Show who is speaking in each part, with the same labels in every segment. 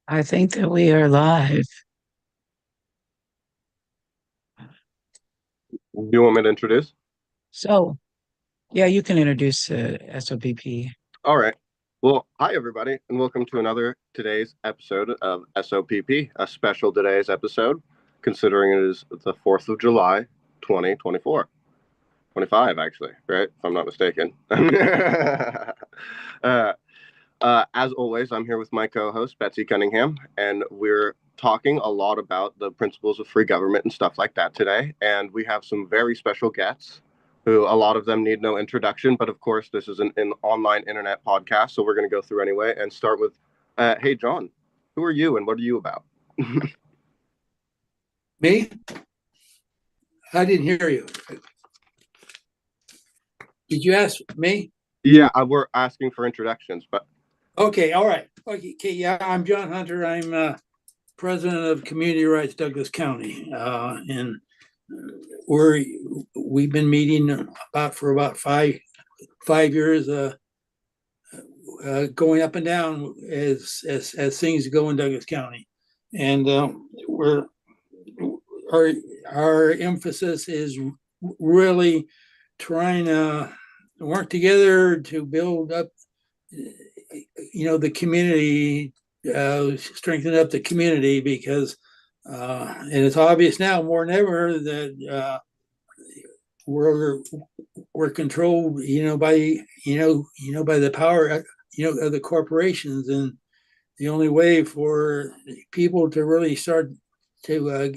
Speaker 1: I think that we are live.
Speaker 2: Do you want me to introduce?
Speaker 1: So, yeah, you can introduce SOPP.
Speaker 2: All right. Well, hi everybody, and welcome to another today's episode of SOPP, a special today's episode, considering it is the 4th of July, 2024. 25, actually, right? If I'm not mistaken. uh, as always, I'm here with my co-host Betsy Cunningham, and we're talking a lot about the principles of free government and stuff like that today. And we have some very special guests who a lot of them need no introduction, but of course, this is an online internet podcast, so we're going to go through anyway and start with, hey, John, who are you and what are you about?
Speaker 3: Me? I didn't hear you. Did you ask me?
Speaker 2: Yeah, we're asking for introductions, but
Speaker 3: Okay, all right. Okay, yeah, I'm John Hunter. I'm president of Community Rights Douglas County, and we've been meeting for about five years, going up and down as things go in Douglas County, and we're our our emphasis is really trying to work together to build up, the community, strengthen up the community because, and it's obvious now more than ever that we're we're controlled, by by the power, of the corporations, and the only way for people to really start to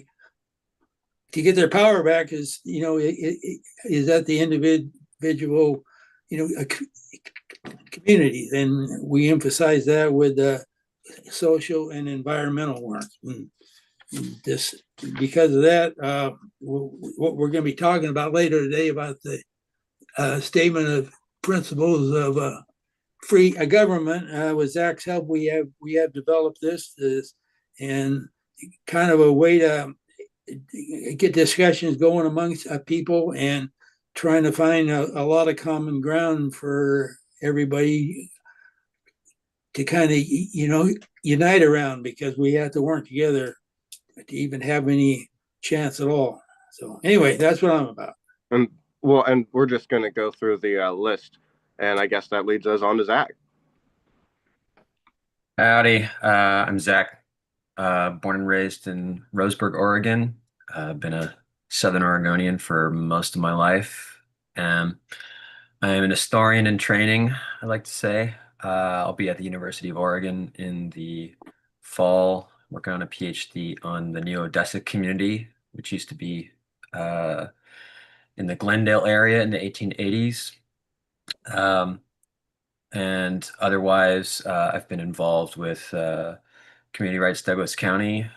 Speaker 3: get their power back is, is at the individual, communities, and we emphasize that with the social and environmental work. And this, because of that, what we're going to be talking about later today about the statement of principles of free government. With Zach's help, we have developed this and kind of a way to get discussions going amongst people and trying to find a lot of common ground for everybody to kind of unite around, because we have to work together to even have any chance at all. So anyway, that's what I'm about.
Speaker 2: and well, and we're just going to go through the list, and I guess that leads us on to Zach.
Speaker 4: Howdy, I'm Zach, born and raised in Roseburg, Oregon. Been a Southern Oregonian for most of my life. Um, I am an historian in training, I like to say. I'll be at the University of Oregon in the fall, working on a PhD on the Neo-Odessa community, which used to be uh, in the Glendale area in the 1880s. Um, and otherwise, I've been involved with Community Rights Douglas County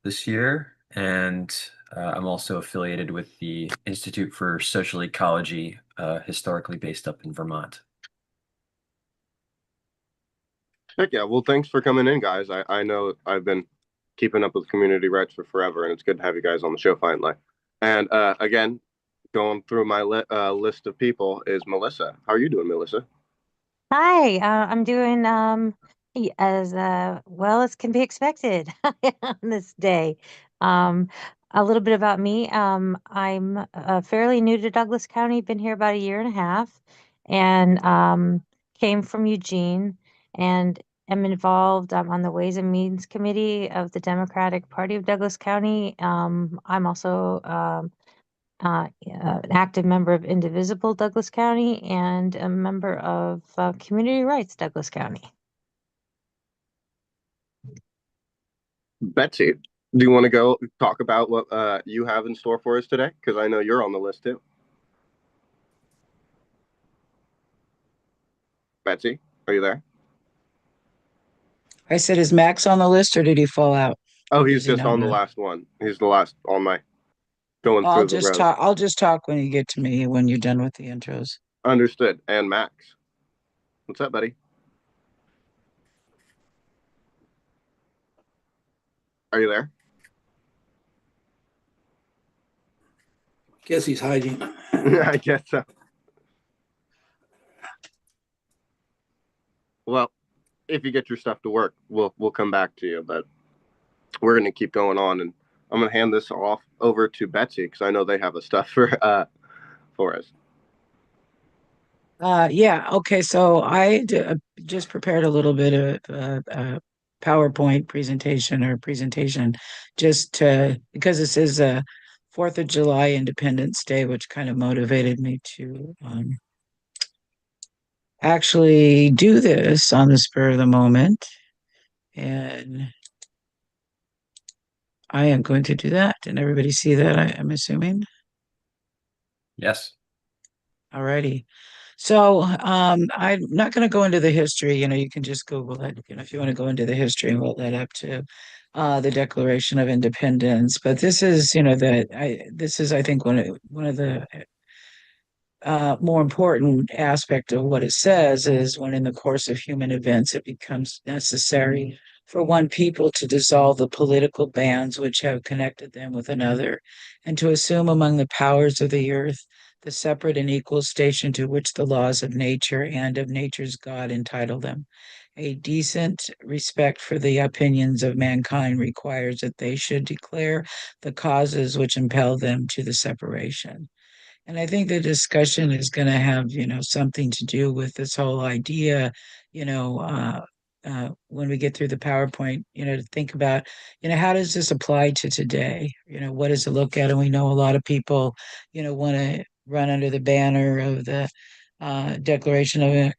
Speaker 4: this year, and I'm also affiliated with the Institute for Social Ecology, historically based up in Vermont.
Speaker 2: Heck yeah. Well, thanks for coming in, guys. I know I've been keeping up with community rights for forever, and it's good to have you guys on the show finally. And again, going through my list of people is Melissa. How are you doing, Melissa?
Speaker 5: Hi, I'm doing as well as can be expected on this day. Um, a little bit about me. I'm fairly new to Douglas County, been here about a year and a half, and came from Eugene, and am involved. I'm on the Ways and Means Committee of the Democratic Party of Douglas County. I'm also an active member of Indivisible Douglas County and a member of Community Rights Douglas County.
Speaker 2: Betsy, do you want to go talk about what you have in store for us today? Because I know you're on the list too. Betsy, are you there?
Speaker 1: I said, is Max on the list or did he fall out?
Speaker 2: Oh,
Speaker 1: Or
Speaker 2: he's
Speaker 1: does he
Speaker 2: just
Speaker 1: not
Speaker 2: on the
Speaker 1: know?
Speaker 2: last one. He's the last on my going
Speaker 1: I'll
Speaker 2: through the
Speaker 1: just
Speaker 2: rows.
Speaker 1: talk. I'll just talk when you get to me when you're done with the intros.
Speaker 2: Understood. And Max, what's up, buddy? Are you there?
Speaker 3: Guess he's hiding.
Speaker 2: I guess so. Well, if you get your stuff to work, we'll come back to you. But we're gonna keep going on, and I'm gonna hand this off over to Betsy because I know they have a stuff for us.
Speaker 1: Yeah, okay, so just prepared a little bit of PowerPoint presentation just because this is a 4th of July Independence Day, which kind of motivated me to actually do this on the spur of the moment. And I am going to do that. Did everybody see that? I'm assuming.
Speaker 4: Yes.
Speaker 1: Alrighty. So I'm not going to go into the history. You can just Google it. If you want to go into the history and what led up to the Declaration of Independence. But this is, this is, I think, one of the more important aspect of what it says is when in the course of human events it becomes necessary for one people to dissolve the political bands which have connected them with another, and to assume among the powers of the earth the separate and equal station to which the laws of nature and of nature's God entitle them. A decent respect for the opinions of mankind requires that they should declare the causes which impel them to the separation. And I think the discussion is going to have, something to do with this whole idea, when we get through the PowerPoint, to think about, how does this apply to today? What does it look at? And we know a lot of people, want to run under the banner of the Declaration of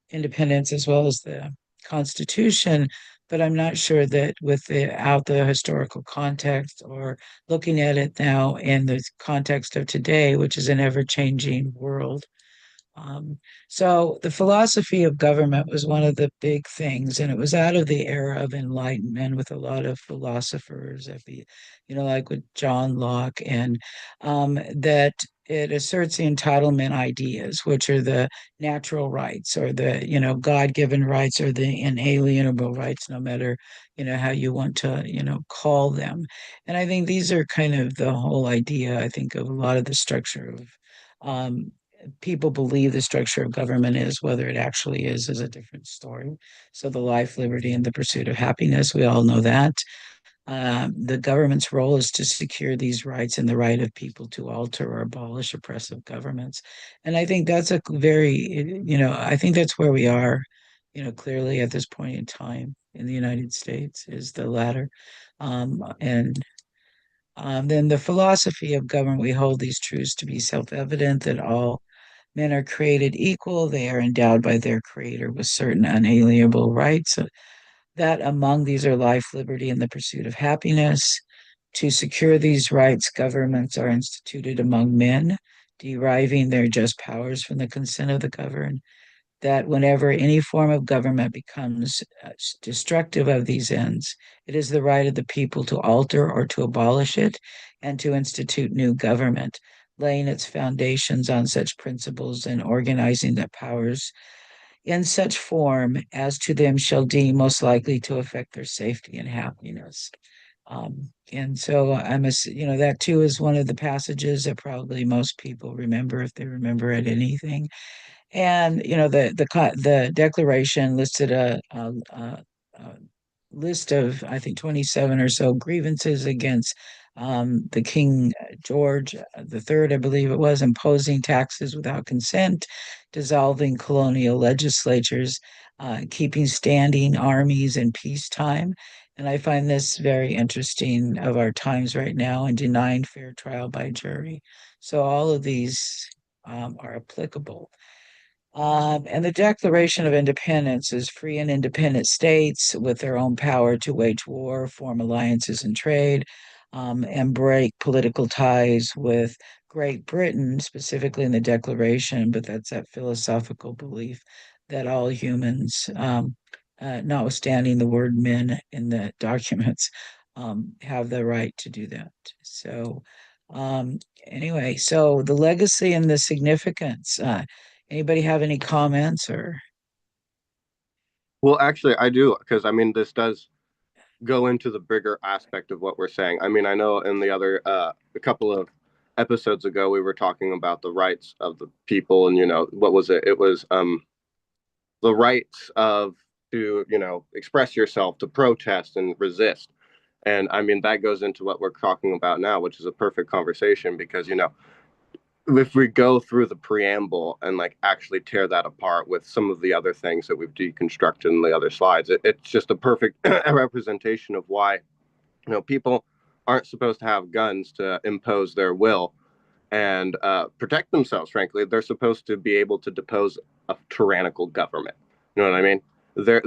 Speaker 1: Independence as well as the Constitution, but I'm not sure that without the historical context or looking at it now in the context of today, which is an ever-changing world. Um, so the philosophy of government was one of the big things, and it was out of the era of enlightenment with a lot of philosophers, like with John Locke, and that it asserts the entitlement ideas, which are the natural rights or the, God-given rights or the inalienable rights, no matter, how you want to, call them. And I think these are kind of the whole idea, I think, of a lot of the structure of people believe the structure of government is. Whether it actually is a different story. So the life, liberty, and the pursuit of happiness, we all know that. The government's role is to secure these rights and the right of people to alter or abolish oppressive governments. And I think that's I think that's where we are, clearly at this point in time in the United States is the latter. And then the philosophy of government, we hold these truths to be self-evident that all men are created equal. They are endowed by their creator with certain unalienable rights. That among these are life, liberty, and the pursuit of happiness. To secure these rights, governments are instituted among men, deriving their just powers from the consent of the governed. That whenever any form of government becomes destructive of these ends, it is the right of the people to alter or to abolish it and to institute new government, laying its foundations on such principles and organizing the powers in such form as to them shall deem most likely to affect their safety and happiness. And so that too is one of the passages that probably most people remember if they remember it anything. And the Declaration listed a list of, I think, 27 or so grievances against the King George III, I believe it was, imposing taxes without consent, dissolving colonial legislatures, keeping standing armies in peacetime. And I find this very interesting of our times right now, and denying fair trial by jury. So all of these are applicable. And the Declaration of Independence is free and independent states with their own power to wage war, form alliances and trade, and break political ties with Great Britain, specifically in the Declaration, but that's that philosophical belief that all humans, notwithstanding the word men in the documents, have the right to do that. So anyway, so the legacy and the significance. Anybody have any comments or?
Speaker 2: Well, actually, I do, because I mean, this does go into the bigger aspect of what we're saying. I mean, I know in the other a couple of episodes ago we were talking about the rights of the people, and what was it? It was the rights of to, express yourself, to protest and resist. And I mean, that goes into what we're talking about now, which is a perfect conversation because, if we go through the preamble and like actually tear that apart with some of the other things that we've deconstructed in the other slides, it's just a perfect representation of why, people aren't supposed to have guns to impose their will and protect themselves. Frankly, they're supposed to be able to depose a tyrannical government. You know what I mean?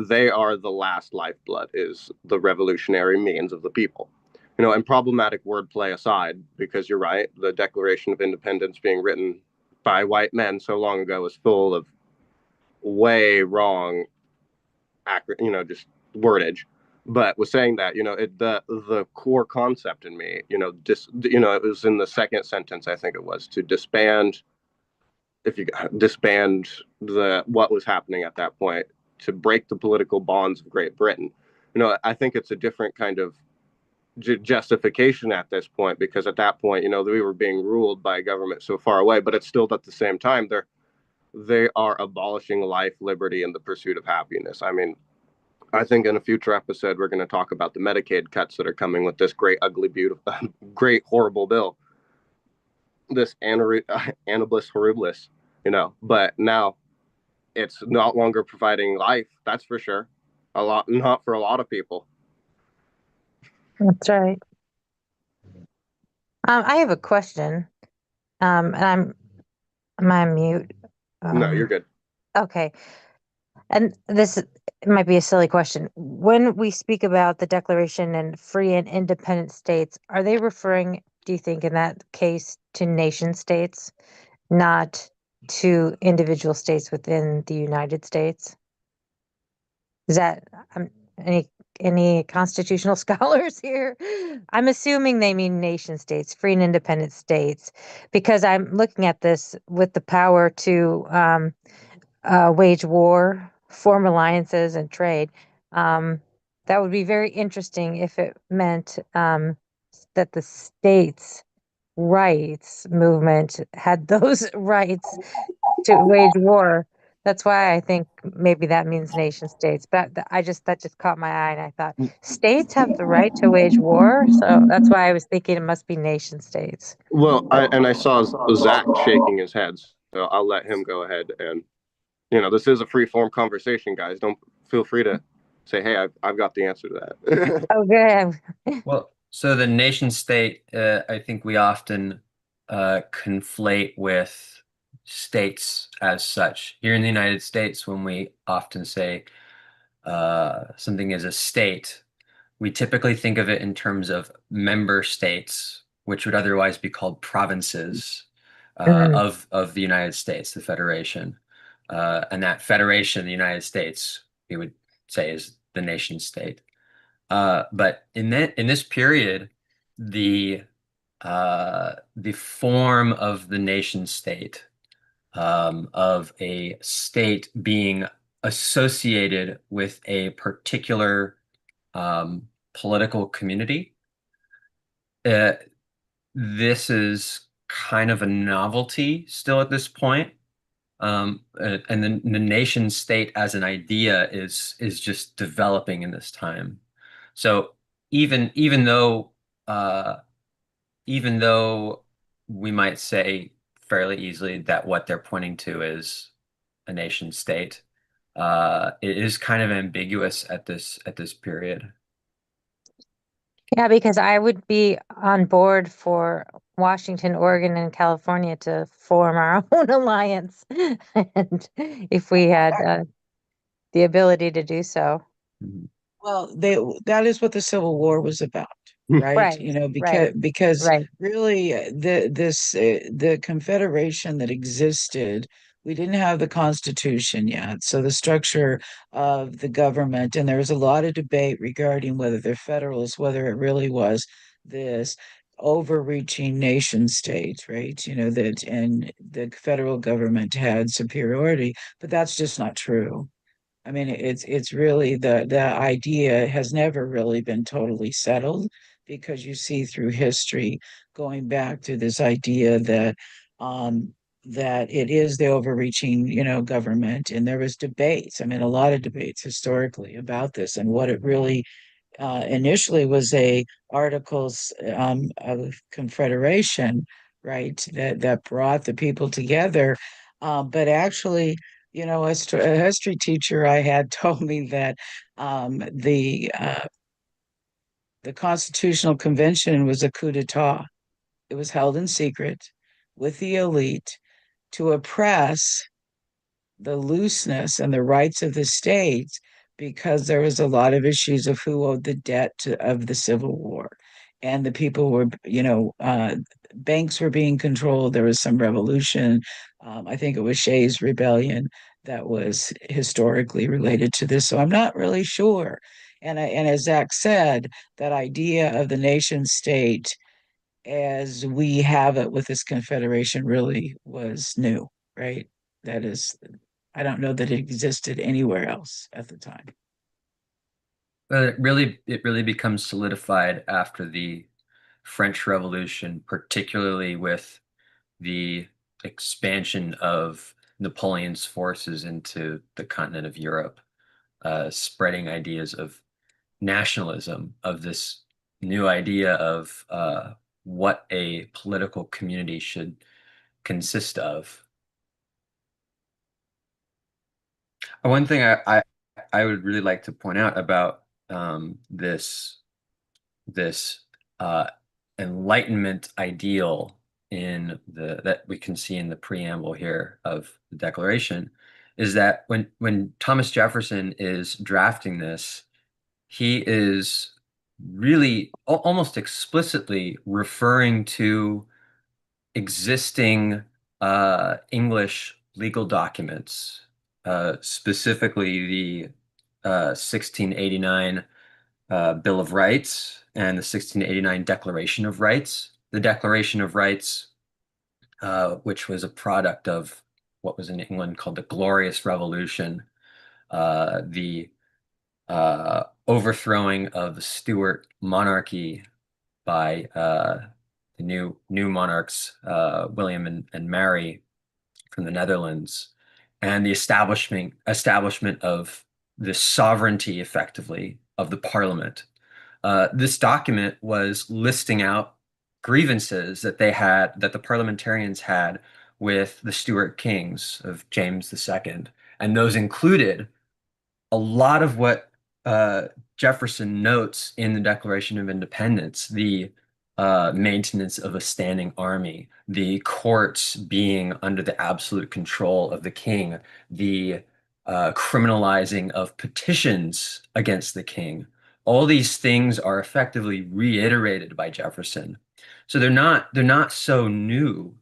Speaker 2: They are the last lifeblood, is the revolutionary means of the people. And problematic wordplay aside, because you're right, the Declaration of Independence being written by white men so long ago is full of way wrong, accurate, just wordage. But was saying that, the core concept in me, it was in the second sentence, I think it was, to disband, if you disband what was happening at that point, to break the political bonds of Great Britain. I think it's a different kind of justification at this point, because at that point, we were being ruled by a government so far away, but it's still at the same time they are abolishing life, liberty, and the pursuit of happiness. I mean, I think in a future episode we're going to talk about the Medicaid cuts that are coming with this great, ugly, beautiful, great, horrible bill, this annulus horribilis, But now it's not longer providing life. That's for sure. Not for a lot of people.
Speaker 5: That's right. I have a question. And am I on mute?
Speaker 2: No, you're good.
Speaker 5: Okay. And this might be a silly question. When we speak about the Declaration and free and independent states, are they referring, do you think, in that case, to nation states, not to individual states within the United States? Is that any constitutional scholars here? I'm assuming they mean nation states, free and independent states, because I'm looking at this with the power to wage war, form alliances, and trade. That would be very interesting if it meant that the states' rights movement had those rights to wage war. That's why I think maybe that means nation states. But that just caught my eye, and I thought states have the right to wage war, so that's why I was thinking it must be nation states.
Speaker 2: Well, I saw Zach shaking his head, so I'll let him go ahead. And this is a free form conversation, guys. Don't feel free to say, "Hey, I've got the answer to that."
Speaker 5: Okay.
Speaker 4: Well, so the nation state, I think we often conflate with states as such. Here in the United States, when we often say something is a state, we typically think of it in terms of member states, which would otherwise be called provinces of the United States, the Federation. And that Federation of the United States, we would say, is the nation state. But in this period, the form of the nation state, of a state being associated with a particular political community, this is kind of a novelty still at this point. And the nation state as an idea is just developing in this time. So even though we might say fairly easily that what they're pointing to is a nation state, it is kind of ambiguous at this period.
Speaker 5: Yeah, because I would be on board for Washington, Oregon, and California to form our own alliance, and if we had the ability to do so.
Speaker 1: Well, that is what the Civil War was about, right?
Speaker 5: Right,
Speaker 1: because
Speaker 5: right.
Speaker 1: really the Confederation that existed, we didn't have the Constitution yet. So the structure of the government, and there was a lot of debate regarding whether they're federalists, whether it really was this overreaching nation state, right? That and the federal government had superiority, but that's just not true. I mean, it's really the idea has never really been totally settled, because you see through history going back to this idea that that it is the overreaching, government. And there was debates. I mean, a lot of debates historically about this and what it really initially was a articles of confederation, right? That brought the people together. But actually, a history teacher I had told me that the Constitutional Convention was a coup d'etat. It was held in secret with the elite to oppress the looseness and the rights of the states because there was a lot of issues of who owed the debt of the Civil War. And the people were, banks were being controlled. There was some revolution. I think it was Shays' Rebellion that was historically related to this. So I'm not really sure. And as Zach said, that idea of the nation state as we have it with this confederation really was new, right? That is, I don't know that it existed anywhere else at the time.
Speaker 4: But it really becomes solidified after the French Revolution, particularly with the expansion of Napoleon's forces into the continent of Europe, spreading ideas of nationalism, of this new idea of what a political community should consist of. One thing I would really like to point out about this Enlightenment ideal that we can see in the preamble here of the Declaration is that when Thomas Jefferson is drafting this, he is really almost explicitly referring to existing English legal documents, specifically the 1689 Bill of Rights and the 1689 Declaration of Rights. The Declaration of Rights, which was a product of what was in England called the Glorious Revolution, the overthrowing of the Stuart monarchy by the new monarchs, William and Mary from the Netherlands, and the establishment of the sovereignty, effectively, of the Parliament. This document was listing out grievances that the parliamentarians had with the Stuart kings of James II, and those included a lot of what Jefferson notes in the Declaration of Independence: the maintenance of a standing army, the courts being under the absolute control of the king, the criminalizing of petitions against the king. All these things are effectively reiterated by Jefferson. So they're not so new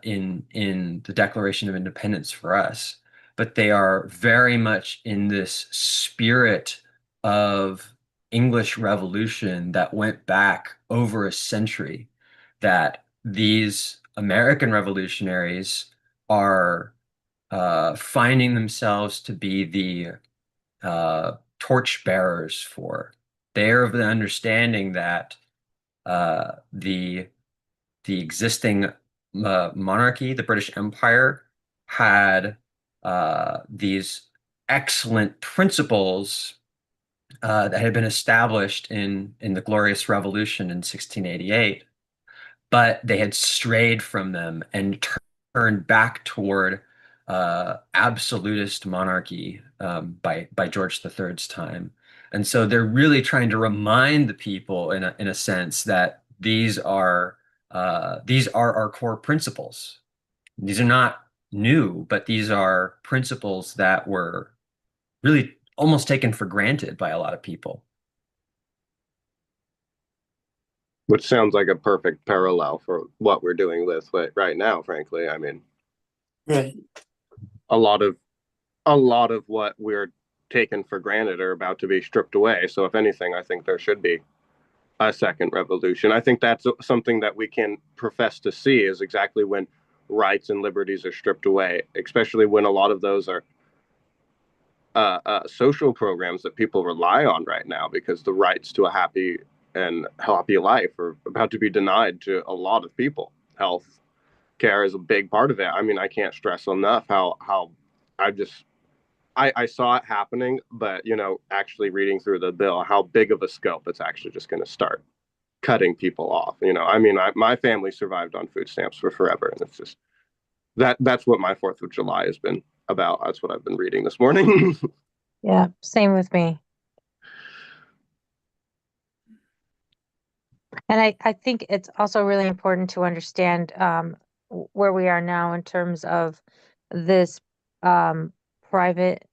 Speaker 4: in the Declaration of Independence for us, but they are very much in this spirit of English Revolution that went back over a century, that these American revolutionaries are finding themselves to be the torch bearers for. They're of the understanding that the existing monarchy, the British Empire, had these excellent principles that had been established in the Glorious Revolution in 1688, but they had strayed from them and turned back toward absolutist monarchy by George III's time. And so they're really trying to remind the people, in a sense, that these are our core principles. These are not new, but these are principles that were really almost taken for granted by a lot of people.
Speaker 2: Which sounds like a perfect parallel for what we're doing with right now, frankly. I mean,
Speaker 3: Right.
Speaker 2: a lot of what we're taken for granted are about to be stripped away. So if anything, I think there should be a second revolution. I think that's something that we can profess to see, is exactly when rights and liberties are stripped away, especially when a lot of those are social programs that people rely on right now, because the rights to a happy life are about to be denied to a lot of people. Health, care is a big part of it. I mean, I can't stress enough how I just I saw it happening, but actually reading through the bill, how big of a scope it's actually just going to start cutting people off. I mean, my family survived on food stamps for forever, and it's just that's what my 4th of July has been about. That's what I've been reading this morning.
Speaker 5: Yeah, same with me. And I think it's also really important to understand where we are now in terms of this private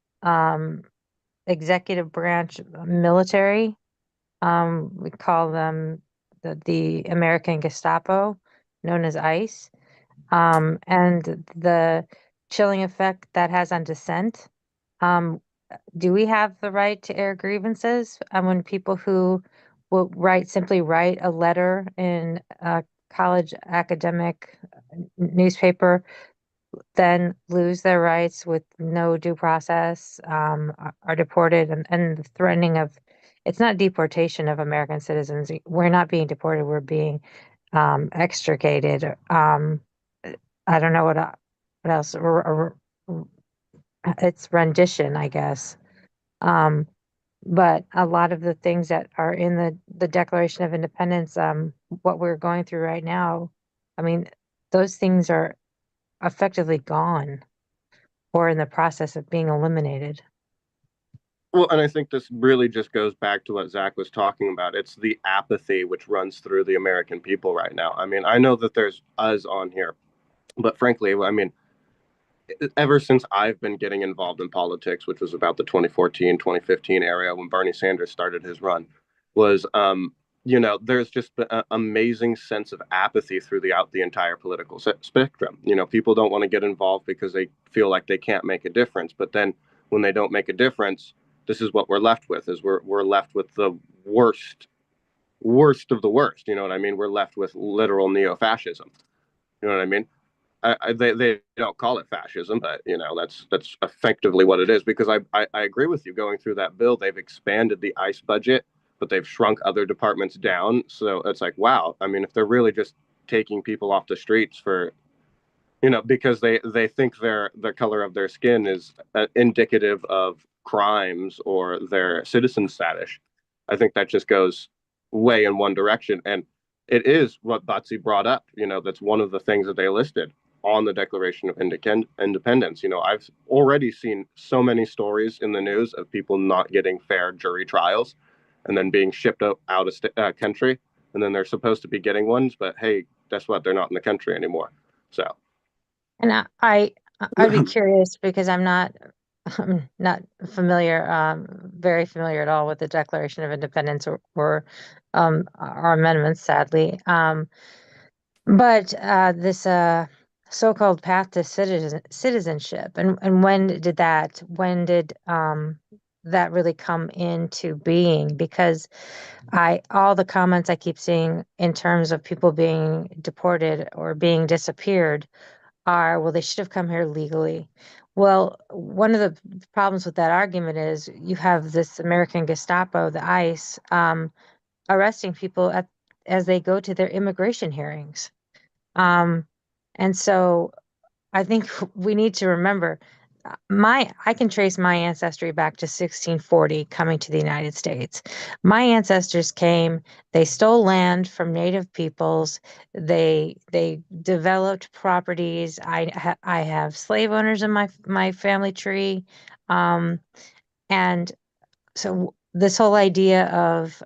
Speaker 5: executive branch military. We call them the American Gestapo, known as ICE, and the chilling effect that has on dissent. Do we have the right to air grievances? When people who will simply write a letter in a college academic newspaper, then lose their rights with no due process, are deported, and the threatening of, it's not deportation of American citizens. We're not being deported, we're being extricated. I don't know what else. It's rendition, I guess. Um, but a lot of the things that are in the Declaration of Independence, what we're going through right now, I mean, those things are effectively gone or in the process of being eliminated.
Speaker 2: Well, and I think this really just goes back to what Zach was talking about. It's the apathy which runs through the American people right now. I mean, I know that there's us on here, but frankly, I mean, ever since I've been getting involved in politics, which was about the 2014, 2015 area when Bernie Sanders started his run, was, there's just an amazing sense of apathy throughout the entire political spectrum. People don't want to get involved because they feel like they can't make a difference. But then when they don't make a difference, this is what we're left with, is we're left with the worst of the worst. You know what I mean? We're left with literal neo-fascism. You know what I mean? They don't call it fascism, but that's effectively what it is. Because I agree with you. Going through that bill, they've expanded the ICE budget, but they've shrunk other departments down. So it's like, wow. I mean, if they're really just taking people off the streets for, because they think the color of their skin is indicative of crimes or their citizen status, I think that just goes way in one direction. And it is what Batsy brought up. That's one of the things that they listed on the Declaration of Independence. I've already seen so many stories in the news of people not getting fair jury trials and then being shipped out of country. And then they're supposed to be getting ones, but hey, guess what? They're not in the country anymore. So.
Speaker 5: And I'd be curious because I'm not very familiar at all with the Declaration of Independence or our amendments, sadly. But this so-called path to citizenship, and when did that really come into being? Because all the comments I keep seeing in terms of people being deported or being disappeared are, well, they should have come here legally. Well, one of the problems with that argument is you have this American Gestapo, the ICE, arresting people as they go to their immigration hearings. And so I think we need to remember I can trace my ancestry back to 1640 coming to the United States. My ancestors came, they stole land from native peoples, they developed properties. I have slave owners in my family tree. And so this whole idea of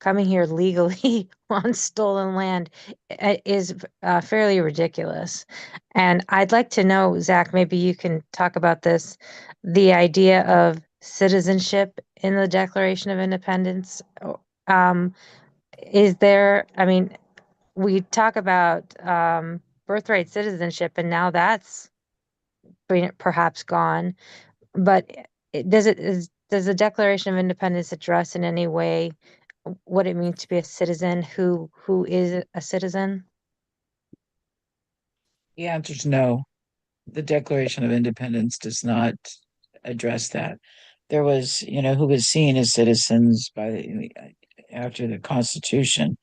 Speaker 5: coming here legally on stolen land is fairly ridiculous. And I'd like to know, Zach, maybe you can talk about this, the idea of citizenship in the Declaration of Independence. Um, I mean, we talk about birthright citizenship, and now that's perhaps gone. But does the Declaration of Independence address in any way what it means to be a citizen? Who is a citizen?
Speaker 1: The answer is no. The Declaration of Independence does not address that. There was, who was seen as citizens after the Constitution,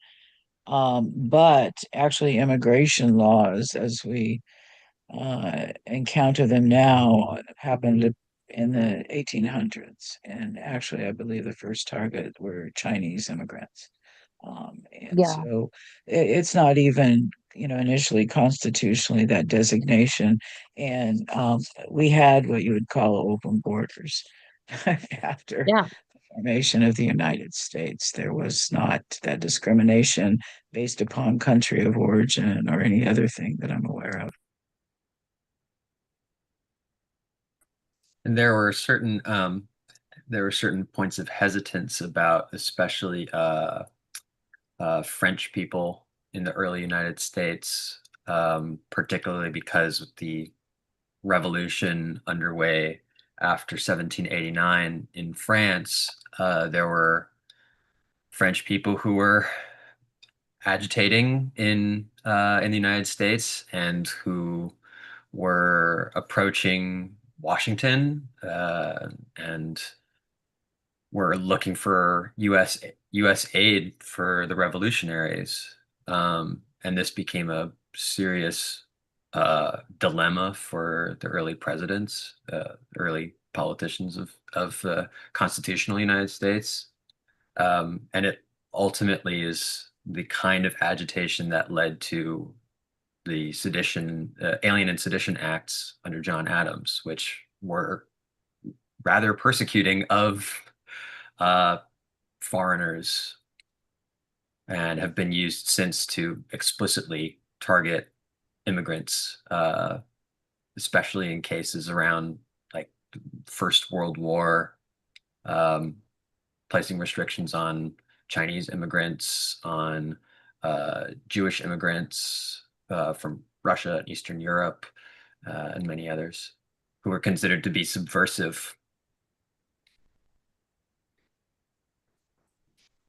Speaker 1: But actually immigration laws as we encounter them now happened in the 1800s. And actually, I believe the first target were Chinese immigrants. And
Speaker 5: Yeah.
Speaker 1: so it's not even, initially constitutionally that designation. And we had what you would call open borders after
Speaker 5: Yeah.
Speaker 1: the formation of the United States. There was not that discrimination based upon country of origin or any other thing that I'm aware of.
Speaker 4: And there were certain points of hesitance about, especially French people in the early United States, particularly because of the revolution underway after 1789 in France. There were French people who were agitating in the United States and who were approaching Washington and were looking for U.S. aid for the revolutionaries, and this became a serious dilemma for the early presidents, early politicians of the constitutional United States, and it ultimately is the kind of agitation that led to the Alien and Sedition Acts under John Adams, which were rather persecuting of uh, foreigners and have been used since to explicitly target immigrants, especially in cases around like First World War, um, placing restrictions on Chinese immigrants, on Jewish immigrants from Russia and Eastern Europe, and many others who were considered to be subversive.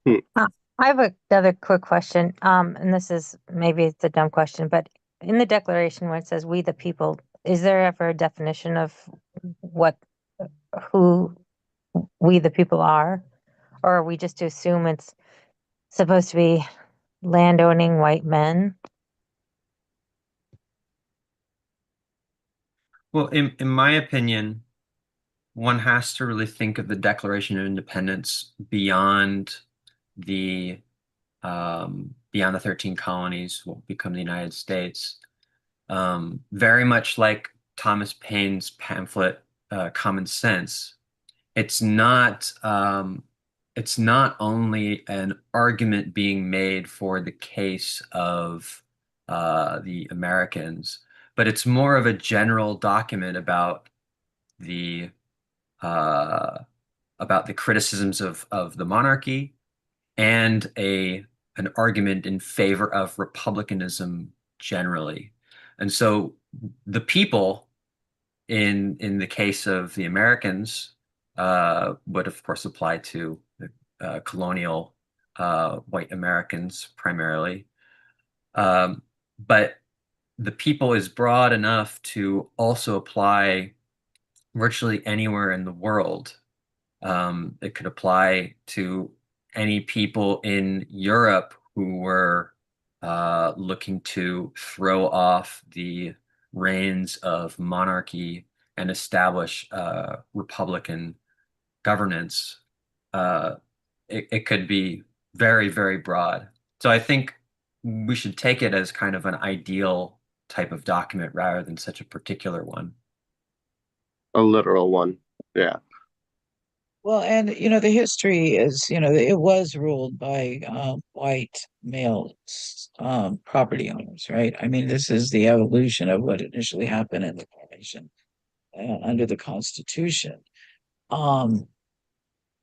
Speaker 2: Hmm.
Speaker 5: I have another quick question. And this is maybe it's a dumb question, but in the Declaration when it says "we the people," is there ever a definition of what who we the people are, or are we just to assume it's supposed to be landowning white men?
Speaker 4: Well, in my opinion, one has to really think of the Declaration of Independence the beyond the 13 colonies, what will become the United States. Very much like Thomas Paine's pamphlet, Common Sense. It's not it's not only an argument being made for the case of the Americans, but it's more of a general document the uh, about the criticisms of the monarchy and an argument in favor of republicanism generally. And so the people in the case of the Americans would of course apply to the colonial white Americans primarily. Um, but the people is broad enough to also apply virtually anywhere in the world. It could apply to any people in Europe who were looking to throw off the reins of monarchy and establish republican governance. Uh, it could be very, very broad. So I think we should take it as kind of an ideal type of document rather than such a particular one.
Speaker 2: A literal one. Yeah.
Speaker 1: Well, and the history is, it was ruled by white male property owners, right? I mean, this is the evolution of what initially happened in the formation under the Constitution. Um,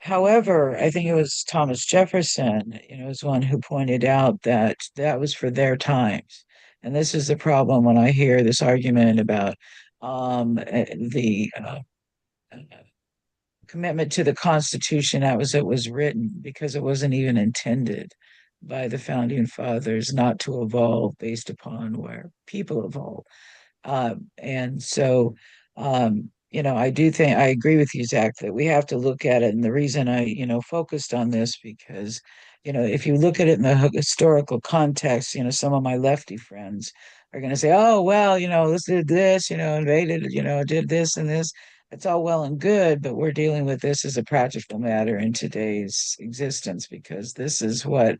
Speaker 1: However, I think it was Thomas Jefferson, is one who pointed out that that was for their times. And this is the problem when I hear this argument about the commitment to the Constitution as it was written, because it wasn't even intended by the founding fathers not to evolve based upon where people evolve. And so, I do think I agree with you, Zach, that we have to look at it. And the reason I, focused on this because if you look at it in the historical context, some of my lefty friends are going to say, oh, well, this did this, invaded, did this and this. It's all well and good, but we're dealing with this as a practical matter in today's existence because this is what,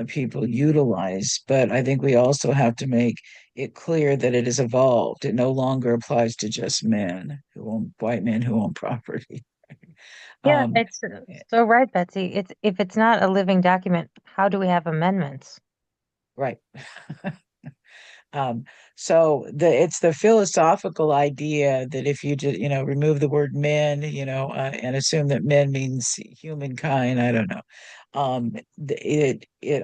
Speaker 1: people utilize. But I think we also have to make it clear that it has evolved. It no longer applies to just white men who own property.
Speaker 5: Yeah,
Speaker 1: Um,
Speaker 5: it's so right, Betsy. It's if it's not a living document, how do we have amendments?
Speaker 1: right. Um, so it's the philosophical idea that if you just, remove the word men, and assume that men means humankind, I don't know.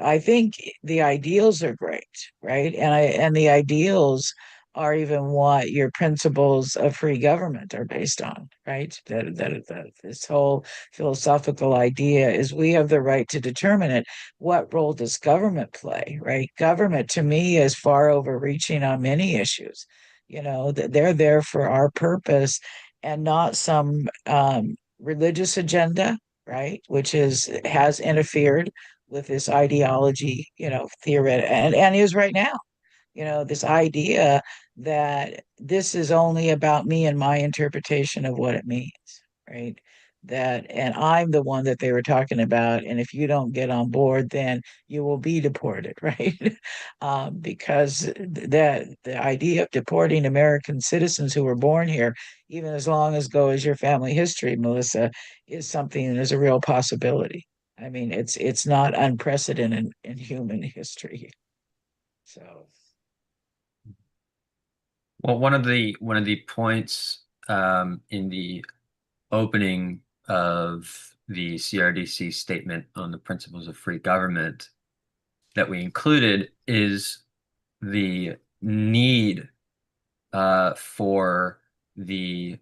Speaker 1: I think the ideals are great, right? And the ideals are even what your principles of free government are based on, right? That this whole philosophical idea is we have the right to determine it. What role does government play, right? Government to me is far overreaching on many issues. They're there for our purpose and not some religious agenda, right? Which has interfered with this ideology, theoretic and is right now, this idea that this is only about me and my interpretation of what it means, right? And I'm the one that they were talking about. And if you don't get on board, then you will be deported, right? Because the idea of deporting American citizens who were born here, even as long ago as your family history, Melissa, is something that is a real possibility. I mean, it's not unprecedented in human history. So.
Speaker 4: Well, one of the points in the opening of the CRDC statement on the principles of free government that we included is the need for the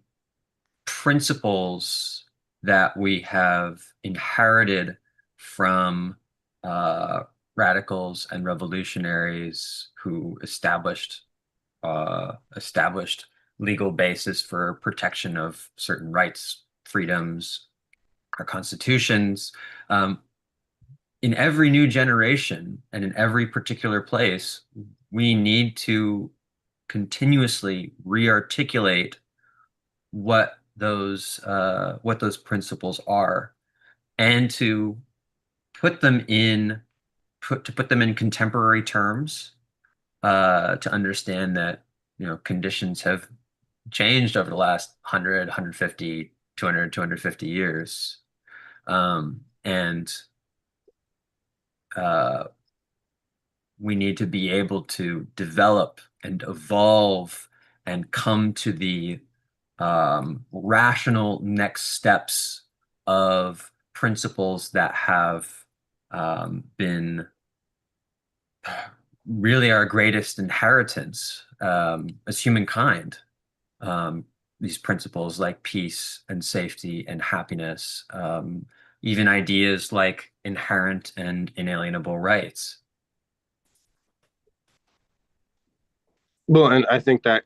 Speaker 4: principles that we have inherited from radicals and revolutionaries who established legal basis for protection of certain rights, freedoms, our constitutions. In every new generation and in every particular place, we need to continuously re-articulate what those principles are, and to put them in contemporary terms, to understand that conditions have changed over the last 100, 150, 200, 250 years. And we need to be able to develop and evolve and come to the rational next steps of principles that have been really our greatest inheritance as humankind. These principles like peace and safety and happiness, even ideas like inherent and inalienable rights.
Speaker 2: Well, and I think that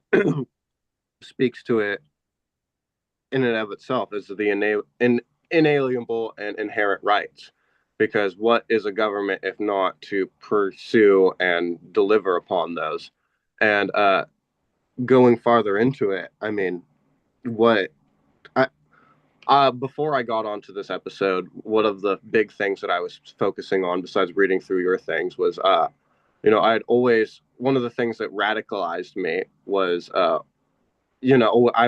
Speaker 2: speaks to it in and of itself as the inalienable and inherent rights. Because what is a government if not to pursue and deliver upon those? And going farther into it, I mean, what before I got onto this episode, one of the big things that I was focusing on, besides reading through your things, was I'd always, one of the things that radicalized me was I'm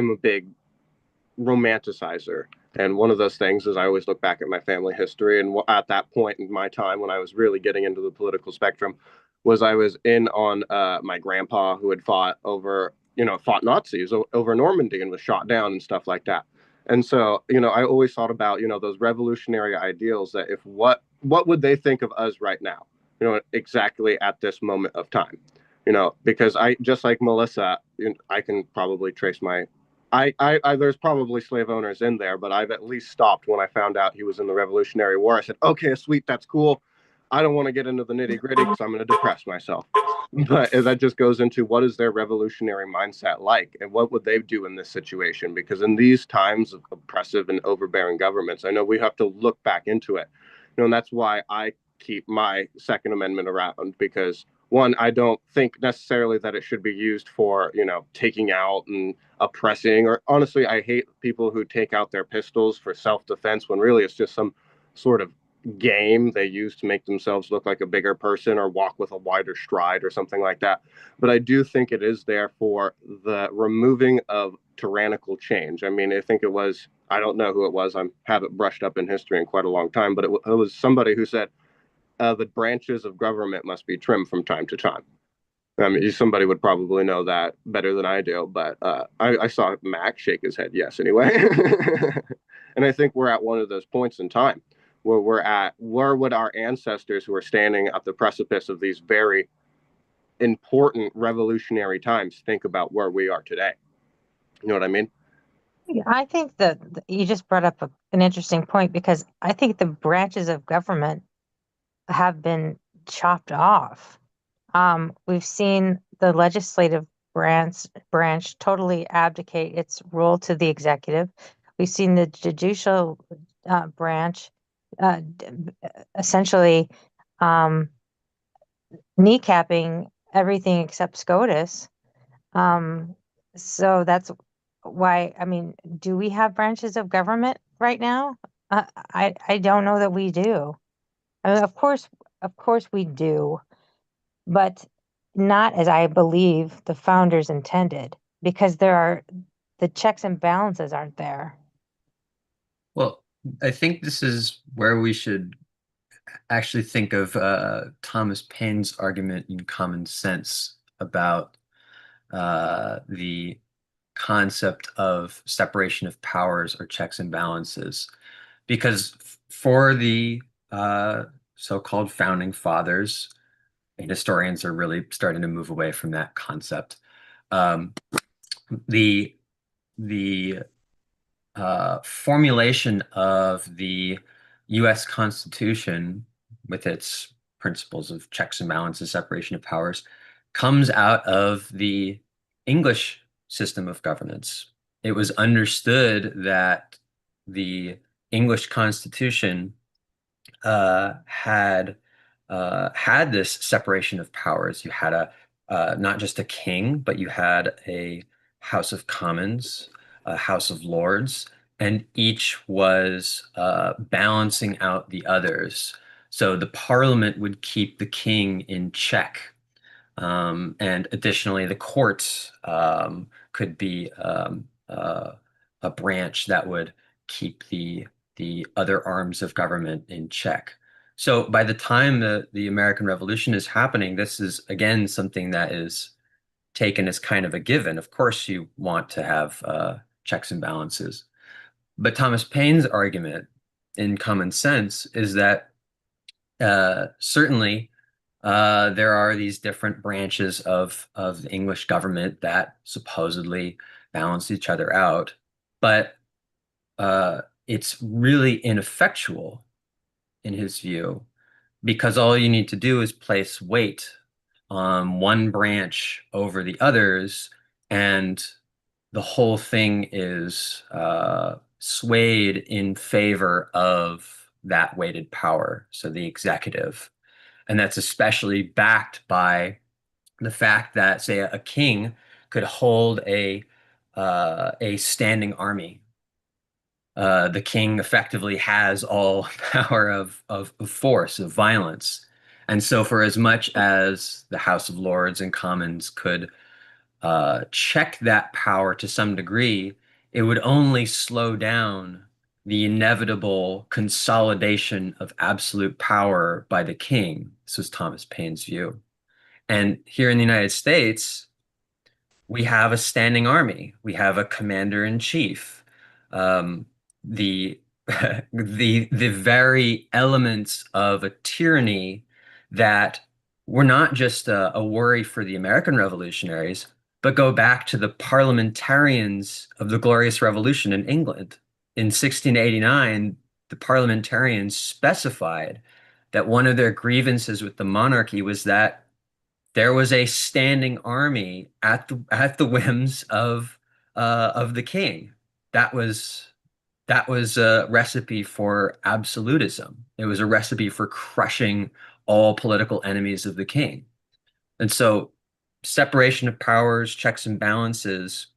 Speaker 2: a big romanticizer. And one of those things is I always look back at my family history. And at that point in my time, when I was really getting into the political spectrum, was I was in on my grandpa who had fought Nazis over Normandy and was shot down and stuff like that. And so, I always thought about, those revolutionary ideals that if what would they think of us right now, exactly at this moment of time, because I, just like Melissa, I can probably trace there's probably slave owners in there, but I've at least stopped when I found out he was in the Revolutionary War. I said, okay, sweet, that's cool. I don't want to get into the nitty gritty because I'm going to depress myself. But that just goes into what is their revolutionary mindset like, and what would they do in this situation? Because in these times of oppressive and overbearing governments, I know we have to look back into it. And that's why I keep my Second Amendment around because one, I don't think necessarily that it should be used for, taking out and oppressing, or honestly, I hate people who take out their pistols for self-defense when really it's just some sort of game they use to make themselves look like a bigger person or walk with a wider stride or something like that. But I do think it is there for the removing of tyrannical change. I mean, I think it was, I don't know who it was, I haven't brushed up in history in quite a long time, but it was somebody who said the branches of government must be trimmed from time to time. I mean, somebody would probably know that better than I do, but I saw Mac shake his head yes anyway. And I think we're at one of those points in time where where would our ancestors who are standing at the precipice of these very important revolutionary times think about where we are today? You know what I mean?
Speaker 5: Yeah, I think that you just brought up an interesting point because I think the branches of government have been chopped off. We've seen the legislative branch totally abdicate its role to the executive. We've seen the judicial branch essentially um, kneecapping everything except SCOTUS. So that's why, I mean, do we have branches of government right now? I don't know that we do. I mean, of course we do, but not as I believe the founders intended, because the checks and balances aren't there.
Speaker 4: Well, I think this is where we should actually think of Thomas Paine's argument in Common Sense about the concept of separation of powers or checks and balances. Because for the so-called founding fathers, and historians are really starting to move away from that concept. The formulation of the U.S. Constitution, with its principles of checks and balances, separation of powers, comes out of the English system of governance. It was understood that the English Constitution had this separation of powers. You had not just a king, but you had a House of Commons, a House of Lords, and each was balancing out the others. So the Parliament would keep the king in check. And additionally, the courts could be a branch that would keep the other arms of government in check. So by the time the American Revolution is happening, this is again something that is taken as kind of a given. Of course, you want to have checks and balances. But Thomas Paine's argument in Common Sense is that certainly there are these different branches of the English government that supposedly balance each other out, but it's really ineffectual in his view, because all you need to do is place weight on one branch over the others, and the whole thing is swayed in favor of that weighted power, so the executive. And that's especially backed by the fact that, say, a king could hold a standing army. The king effectively has all power of force, of violence. And so for as much as the House of Lords and Commons could check that power to some degree, it would only slow down the inevitable consolidation of absolute power by the king. This was Thomas Paine's view. And here in the United States, we have a standing army. We have a commander in chief. The the very elements of a tyranny that were not just a worry for the American revolutionaries, but go back to the parliamentarians of the Glorious Revolution in England. In 1689, the parliamentarians specified that one of their grievances with the monarchy was that there was a standing army at the whims of the king. That was that was a recipe for absolutism. It was a recipe for crushing all political enemies of the king. And so separation of powers, checks and balances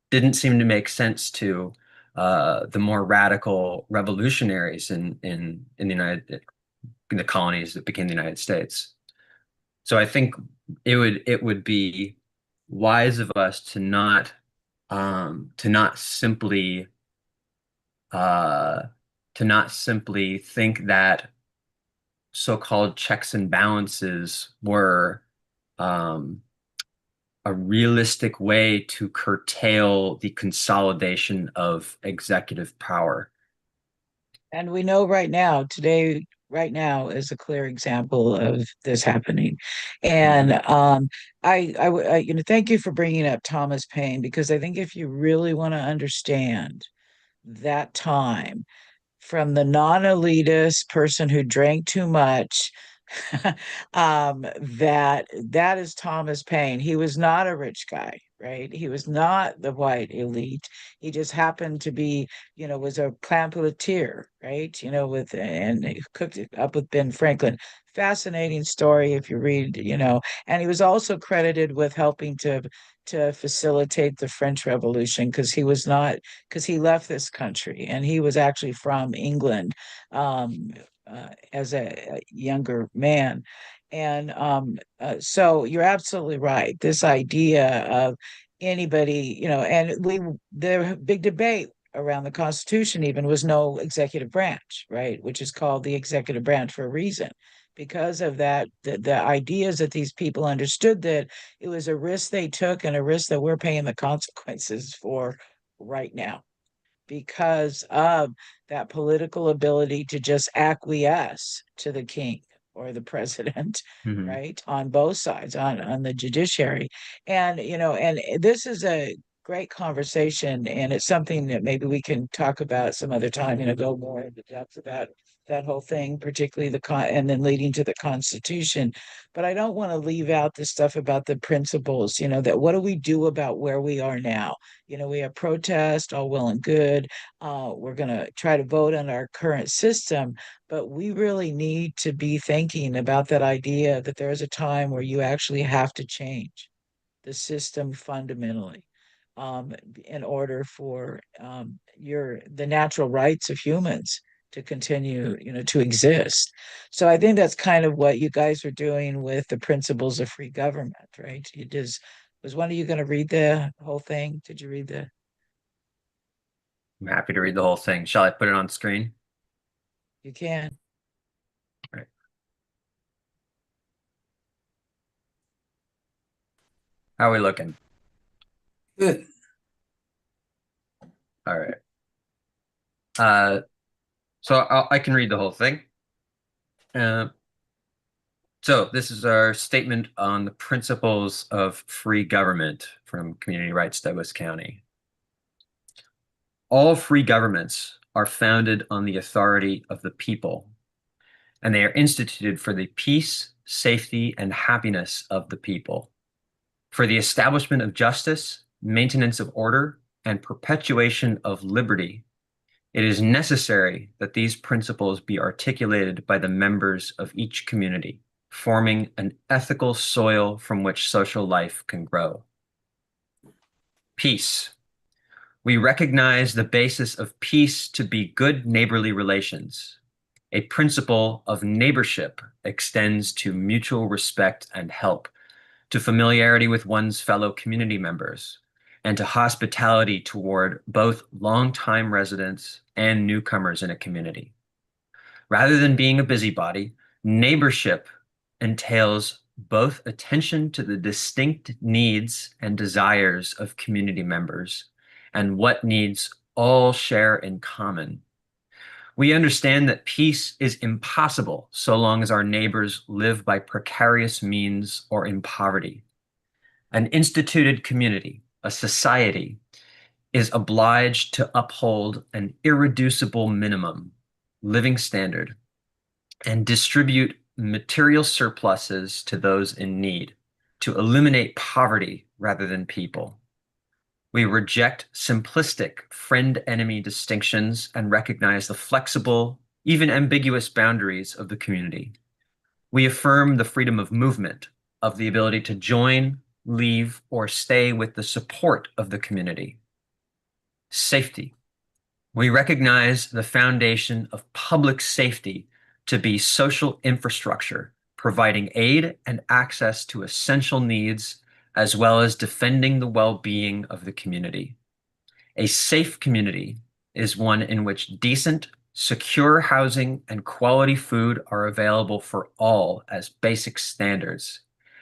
Speaker 4: didn't seem to make sense to the more radical revolutionaries in the colonies that became the United States. So I think it would be wise of us to not simply uh, think that so-called checks and balances were um, a realistic way to curtail the consolidation of executive power.
Speaker 1: And we know right now, today, right now is a clear example of this happening. And thank you for bringing up Thomas Paine, because I think if you really want to understand that time, from the non-elitist person who drank too much, that is Thomas Paine. He was not a rich guy, right? He was not the white elite. He just happened to be, was a pamphleteer, right? And he cooked it up with Ben Franklin. Fascinating story if you read, and he was also credited with helping to facilitate the French Revolution, because he left this country and he was actually from England, as a younger man. And so you're absolutely right. This idea of anybody, and the big debate around the Constitution even was no executive branch, right? Which is called the executive branch for a reason. Because of that, the ideas that these people understood, that it was a risk they took and a risk that we're paying the consequences for right now, because of that political ability to just acquiesce to the king or the president,
Speaker 4: Mhm.
Speaker 1: right? On both sides, on the judiciary. And, and this is a great conversation, and it's something that maybe we can talk about some other time, go more into depth about that whole thing, particularly and then leading to the Constitution. But I don't want to leave out the stuff about the principles, that what do we do about where we are now? We have protest, all well and good. We're going to try to vote on our current system, but we really need to be thinking about that idea that there is a time where you actually have to change the system fundamentally, in order for the natural rights of humans to continue, to exist. So I think that's kind of what you guys are doing with the principles of free government, right? Was one of you going to read the whole thing? Did you read the?
Speaker 4: I'm happy to read the whole thing. Shall I put it on screen?
Speaker 1: You can.
Speaker 4: Right. How are we looking?
Speaker 3: Good.
Speaker 4: All right. So I can read the whole thing. So this is our statement on the principles of free government from Community Rights Douglas County. All free governments are founded on the authority of the people, and they are instituted for the peace, safety, and happiness of the people, for the establishment of justice, maintenance of order, and perpetuation of liberty. It is necessary that these principles be articulated by the members of each community, forming an ethical soil from which social life can grow. Peace. We recognize the basis of peace to be good neighborly relations. A principle of neighborship extends to mutual respect and help, to familiarity with one's fellow community members, and to hospitality toward both longtime residents and newcomers in a community. Rather than being a busybody, neighborship entails both attention to the distinct needs and desires of community members and what needs all share in common. We understand that peace is impossible so long as our neighbors live by precarious means or in poverty. An instituted community, a society, is obliged to uphold an irreducible minimum living standard and distribute material surpluses to those in need, to eliminate poverty rather than people. We reject simplistic friend-enemy distinctions and recognize the flexible, even ambiguous boundaries of the community. We affirm the freedom of movement, of the ability to join, leave, or stay with the support of the community. Safety. We recognize the foundation of public safety to be social infrastructure, providing aid and access to essential needs, as well as defending the well-being of the community. A safe community is one in which decent, secure housing and quality food are available for all as basic standards,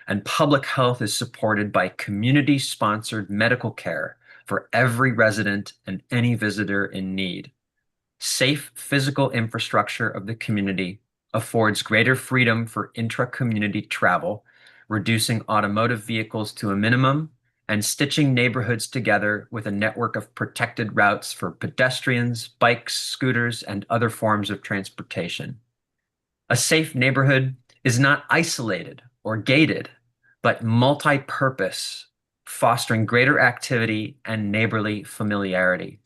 Speaker 4: and public health is supported by community-sponsored medical care for every resident and any visitor in need. Safe physical infrastructure of the community affords greater freedom for intra-community travel, reducing automotive vehicles to a minimum, and stitching neighborhoods together with a network of protected routes for pedestrians, bikes, scooters, and other forms of transportation. A safe neighborhood is not isolated or gated, but multi-purpose, fostering greater activity and neighborly familiarity.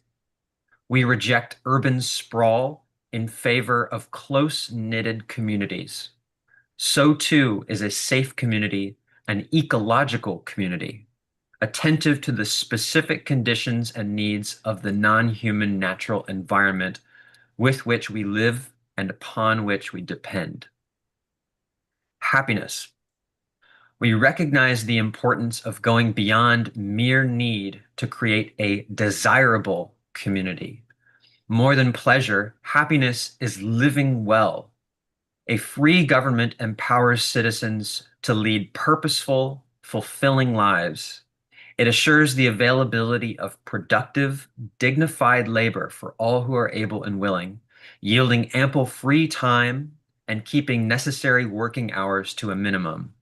Speaker 4: We reject urban sprawl in favor of close-knitted communities. So too is a safe community an ecological community, attentive to the specific conditions and needs of the non-human natural environment with which we live and upon which we depend. Happiness. We recognize the importance of going beyond mere need to create a desirable community. More than pleasure, happiness is living well. A free government empowers citizens to lead purposeful, fulfilling lives. It assures the availability of productive, dignified labor for all who are able and willing, yielding ample free time and keeping necessary working hours to a minimum.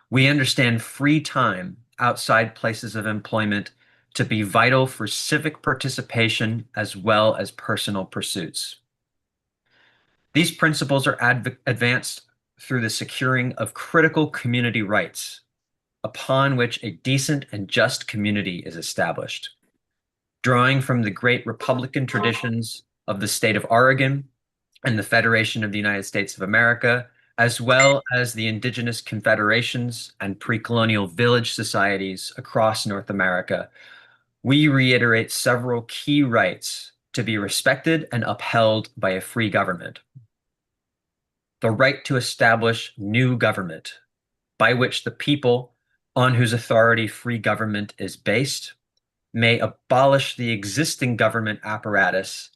Speaker 4: We understand free time outside places of employment to be vital for civic participation as well as personal pursuits. These principles are advanced through the securing of critical community rights, upon which a decent and just community is established. Drawing from the great Republican traditions of the state of Oregon and the Federation of the United States of America, as well as the indigenous confederations and pre-colonial village societies across North America, we reiterate several key rights to be respected and upheld by a free government. The right to establish new government, by which the people, on whose authority free government is based, may abolish the existing government apparatus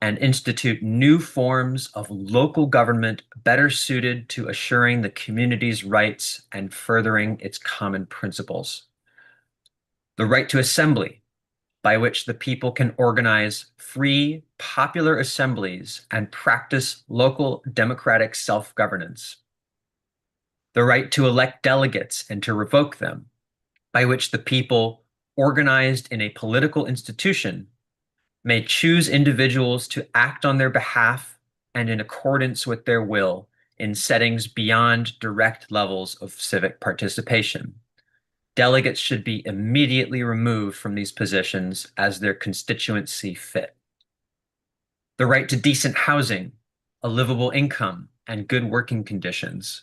Speaker 4: and institute new forms of local government better suited to assuring the community's rights and furthering its common principles. The right to assembly, by which the people can organize free, popular assemblies and practice local democratic self-governance. The right to elect delegates and to revoke them, by which the people, organized in a political institution, may choose individuals to act on their behalf and in accordance with their will in settings beyond direct levels of civic participation. Delegates should be immediately removed from these positions as their constituency fit. The right to decent housing, a livable income, and good working conditions,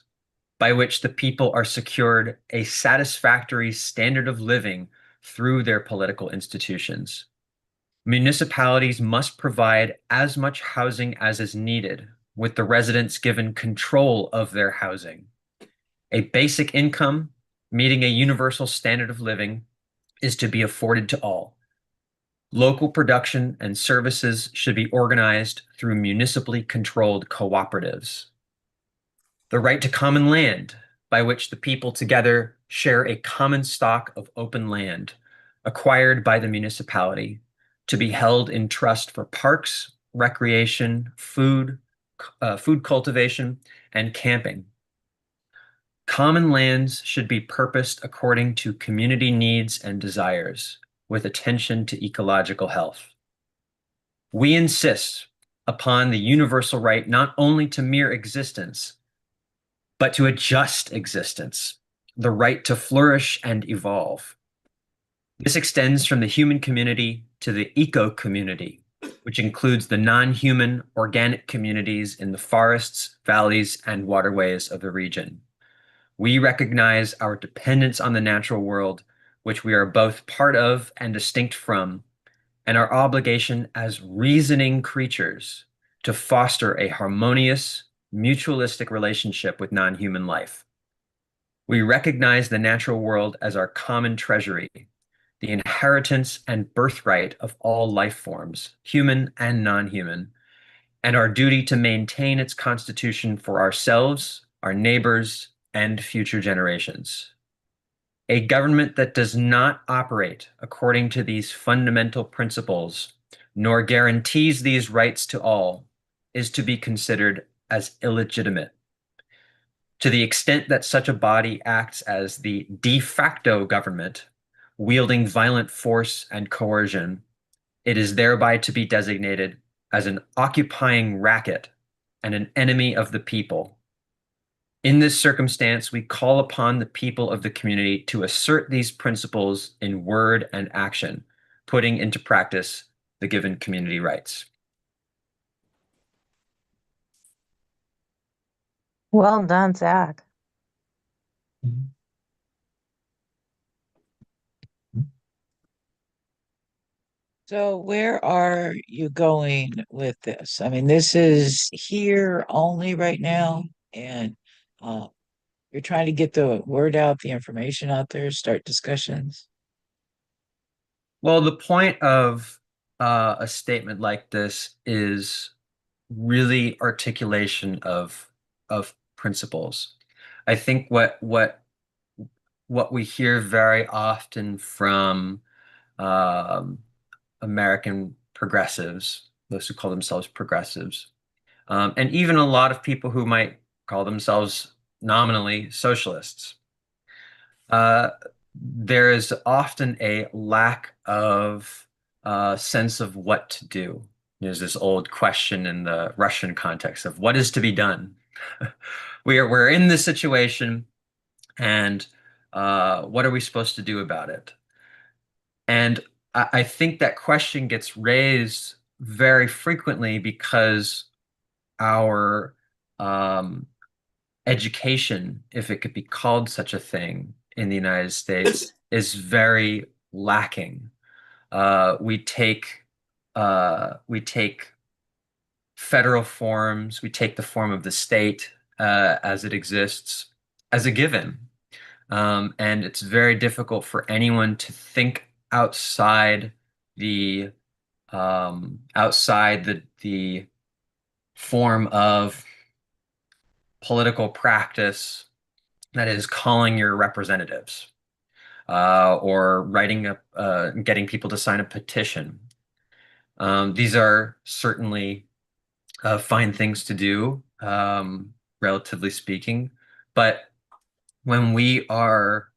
Speaker 4: by which the people are secured a satisfactory standard of living through their political institutions. Municipalities must provide as much housing as is needed, with the residents given control of their housing. A basic income, meeting a universal standard of living, is to be afforded to all. Local production and services should be organized through municipally controlled cooperatives. The right to common land, by which the people together share a common stock of open land, acquired by the municipality, to be held in trust for parks, recreation, food cultivation, and camping. Common lands should be purposed according to community needs and desires, with attention to ecological health. We insist upon the universal right not only to mere existence, but to a just existence, the right to flourish and evolve. This extends from the human community to the eco community, which includes the non-human organic communities in the forests, valleys, and waterways of the region. We recognize our dependence on the natural world, which we are both part of and distinct from, and our obligation as reasoning creatures to foster a harmonious, mutualistic relationship with non-human life. We recognize the natural world as our common treasury, the inheritance and birthright of all life forms, human and non-human, and our duty to maintain its constitution for ourselves, our neighbors, and future generations. A government that does not operate according to these fundamental principles, nor guarantees these rights to all, is to be considered as illegitimate. To the extent that such a body acts as the de facto government, wielding violent force and coercion, it is thereby to be designated as an occupying racket and an enemy of the people. In this circumstance, we call upon the people of the community to assert these principles in word and action, putting into practice the given community rights.
Speaker 5: Well done, Zach.
Speaker 1: So where are you going with this? I mean, this is here only right now, and uh, you're trying to get the word out, the information out there, start discussions.
Speaker 4: Well, the point of a statement like this is really articulation of principles. I think what we hear very often from um, American progressives, those who call themselves progressives, and even a lot of people who might call themselves nominally socialists. There is often a lack of sense of what to do. There's this old question in the Russian context of what is to be done. We're in this situation, and what are we supposed to do about it? And I think that question gets raised very frequently because our education, if it could be called such a thing in the United States, is very lacking. We take federal forms, we take the form of the state as it exists as a given. And it's very difficult for anyone to think outside the the form of political practice that is calling your representatives or getting people to sign a petition. These are certainly fine things to do, relatively speaking, but when we are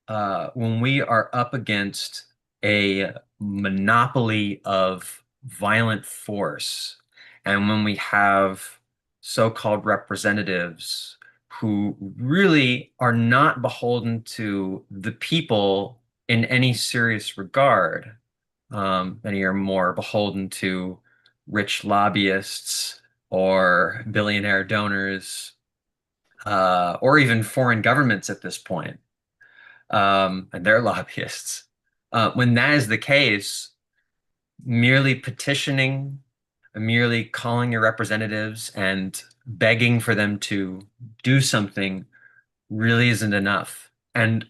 Speaker 4: up against a monopoly of violent force, and when we have so-called representatives who really are not beholden to the people in any serious regard, many are more beholden to rich lobbyists or billionaire donors, or even foreign governments at this point, and their lobbyists. When that is the case, merely petitioning, merely calling your representatives and begging for them to do something really isn't enough. And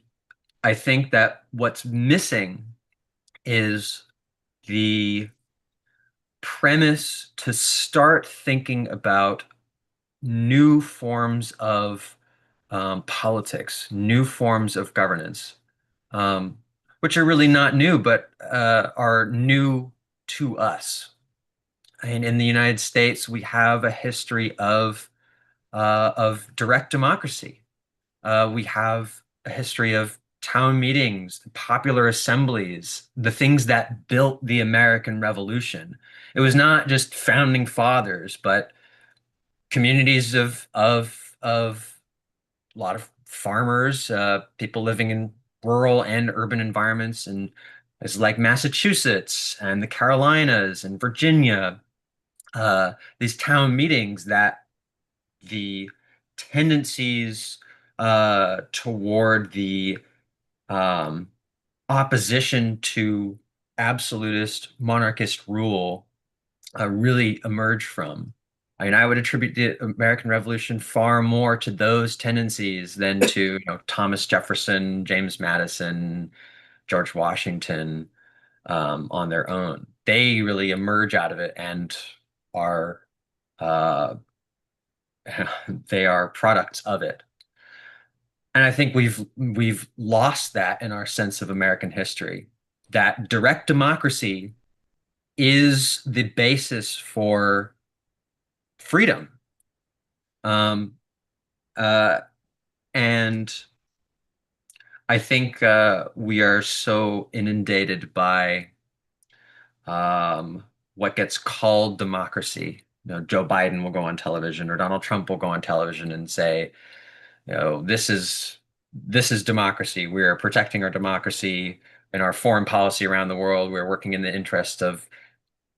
Speaker 4: I think that what's missing is the premise to start thinking about new forms of politics, new forms of governance, which are really not new, but are new to us. And in the United States, we have a history of direct democracy. We have a history of town meetings, popular assemblies, the things that built the American Revolution. It was not just founding fathers, but communities of a lot of farmers, people living in rural and urban environments in places like Massachusetts and the Carolinas and Virginia, these town meetings, that the tendencies toward the um, opposition to absolutist monarchist rule really emerged from. I mean, I would attribute the American Revolution far more to those tendencies than to, Thomas Jefferson, James Madison, George Washington on their own. They really emerge out of it and are uh, they are products of it. And I think we've lost that in our sense of American history. That direct democracy is the basis for freedom. Um, uh, and I think we are so inundated by what gets called democracy. Joe Biden will go on television, or Donald Trump will go on television and say, this is democracy. We're protecting our democracy and our foreign policy around the world. We're working in the interest of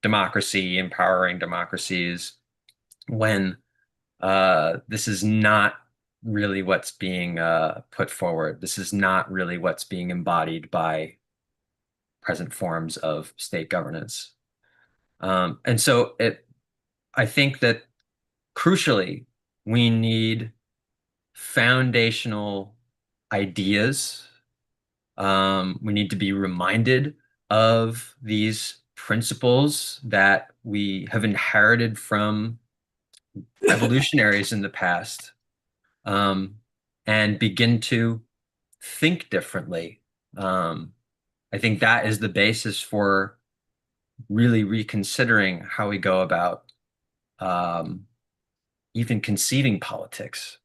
Speaker 4: democracy, empowering democracies, when this is not really what's being put forward. This is not really what's being embodied by present forms of state governance. And so I think that crucially, we need foundational ideas. We need to be reminded of these principles that we have inherited from revolutionaries in the past, and begin to think differently. I think that is the basis for really reconsidering how we go about even conceiving politics.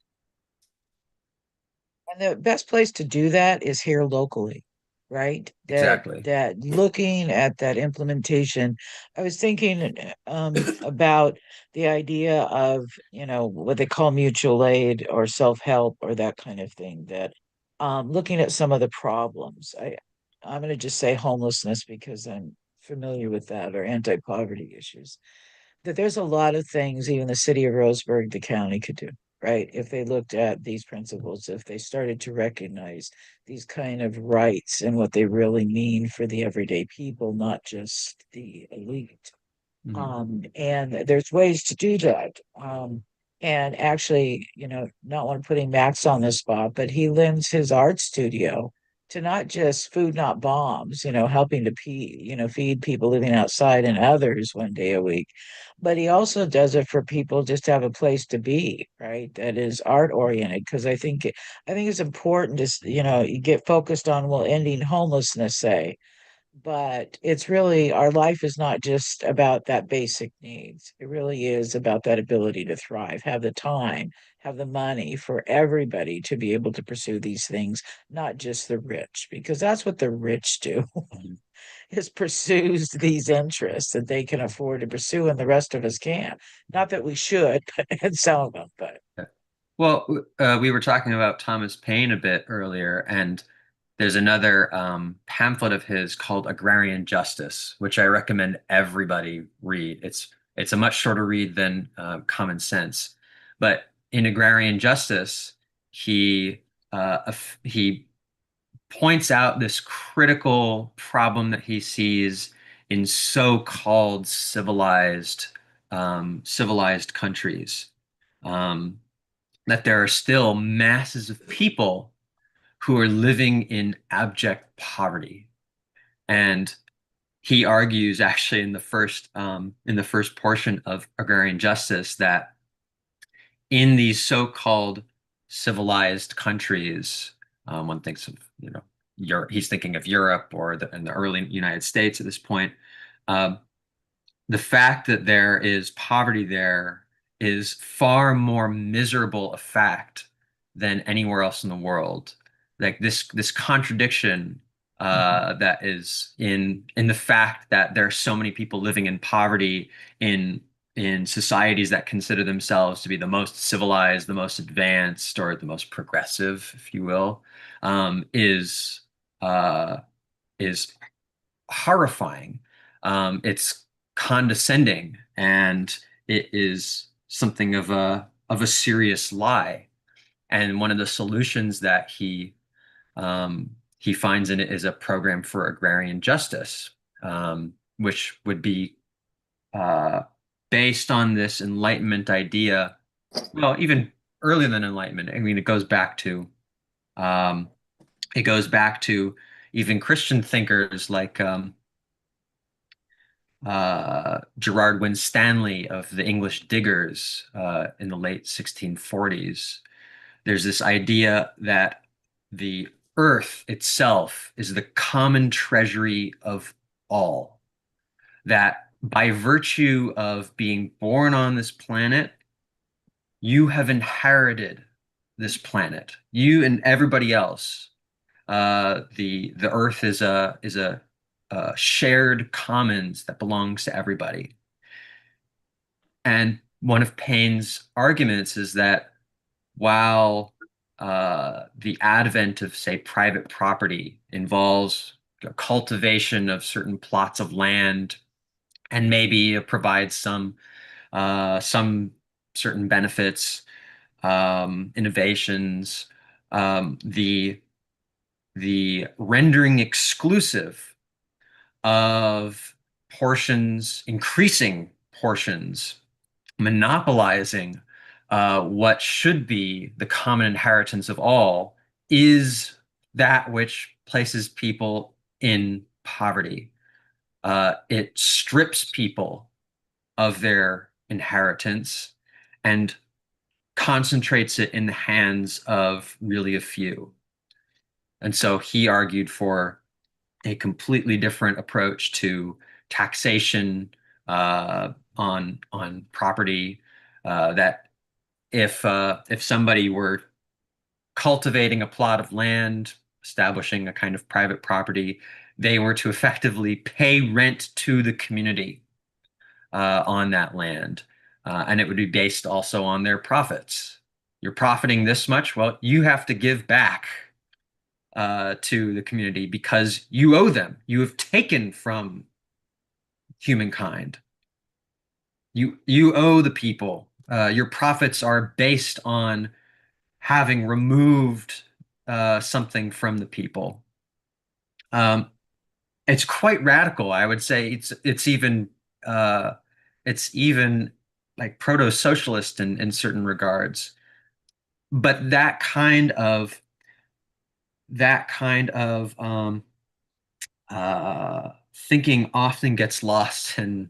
Speaker 1: And the best place to do that is here locally, right?
Speaker 4: Exactly.
Speaker 1: That looking at that implementation, I was thinking about the idea of, what they call mutual aid or self-help or that kind of thing, that looking at some of the problems. I'm going to just say homelessness because I'm familiar with that, or anti-poverty issues, that there's a lot of things even the city of Roseburg, the county could do, right? If they looked at these principles, if they started to recognize these kind of rights and what they really mean for the everyday people, not just the elite. And there's ways to do that. And actually, not want to putting Max on the spot, but he lends his art studio to not just Food Not Bombs, helping to feed people living outside and others one day a week, but he also does it for people just to have a place to be, right? That is art oriented. Because I think it's important to, you get focused on, well, ending homelessness, say, but it's really, our life is not just about that basic needs. It really is about that ability to thrive, have the time, have the money for everybody to be able to pursue these things, not just the rich, because that's what the rich do. Is pursues these interests that they can afford to pursue and the rest of us can't. Not that we should, but and some of them, but
Speaker 4: Well, we were talking about Thomas Paine a bit earlier, and there's another pamphlet of his called Agrarian Justice, which I recommend everybody read. It's a much shorter read than Common Sense, but in Agrarian Justice, he points out this critical problem that he sees in so-called civilized countries, that there are still masses of people who are living in abject poverty. And he argues, actually, in the first portion of Agrarian Justice, that in these so-called civilized countries, one thinks of, Europe, he's thinking of Europe or in the early United States at this point. The fact that there is poverty there is far more miserable a fact than anywhere else in the world. Like this contradiction that is in the fact that there are so many people living in poverty in societies that consider themselves to be the most civilized, the most advanced, or the most progressive, if you will, is is horrifying. It's condescending, and it is something of a serious lie. And one of the solutions that he finds in it is a program for agrarian justice, which would be based on this Enlightenment idea. Well, even earlier than Enlightenment. I mean, um, it goes back to even Christian thinkers like Gerard Winstanley of the English Diggers in the late 1640s. There's this idea that the earth itself is the common treasury of all, that by virtue of being born on this planet, you have inherited this planet, you and everybody else. The earth is a shared commons that belongs to everybody. And one of Paine's arguments is that while the advent of, say, private property involves cultivation of certain plots of land and maybe provides some certain benefits, innovations, the rendering exclusive of portions, increasing portions, monopolizing what should be the common inheritance of all is that which places people in poverty. It strips people of their inheritance and concentrates it in the hands of really a few. And so he argued for a completely different approach to taxation on property. That if somebody were cultivating a plot of land, establishing a kind of private property, they were to effectively pay rent to the community on that land, and it would be based also on their profits. You're profiting this much, well, you have to give back to the community because you owe them. You have taken from humankind. You owe the people. Your profits are based on having removed something from the people. It's quite radical. I would say it's even like proto-socialist in certain regards. But that kind of thinking often gets lost in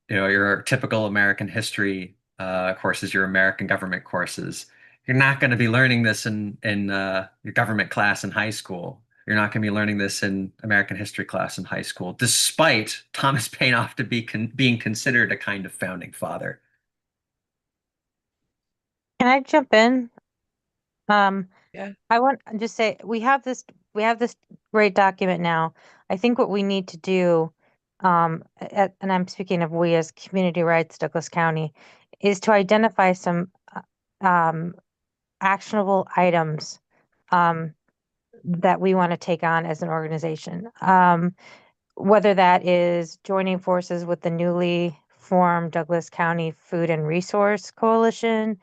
Speaker 4: your typical American history courses, your American government courses. You're not going to be learning this in your government class in high school. You're not going to be learning this in American history class in high school, despite Thomas Paine often being considered a kind of founding father.
Speaker 5: Can I jump in?
Speaker 1: Yeah.
Speaker 5: I want to just say we have this great document now. I think what we need to do, and I'm speaking of we as Community Rights Douglas County, is to identify some actionable items that we want to take on as an organization. Whether that is joining forces with the newly formed Douglas County Food and Resource Coalition,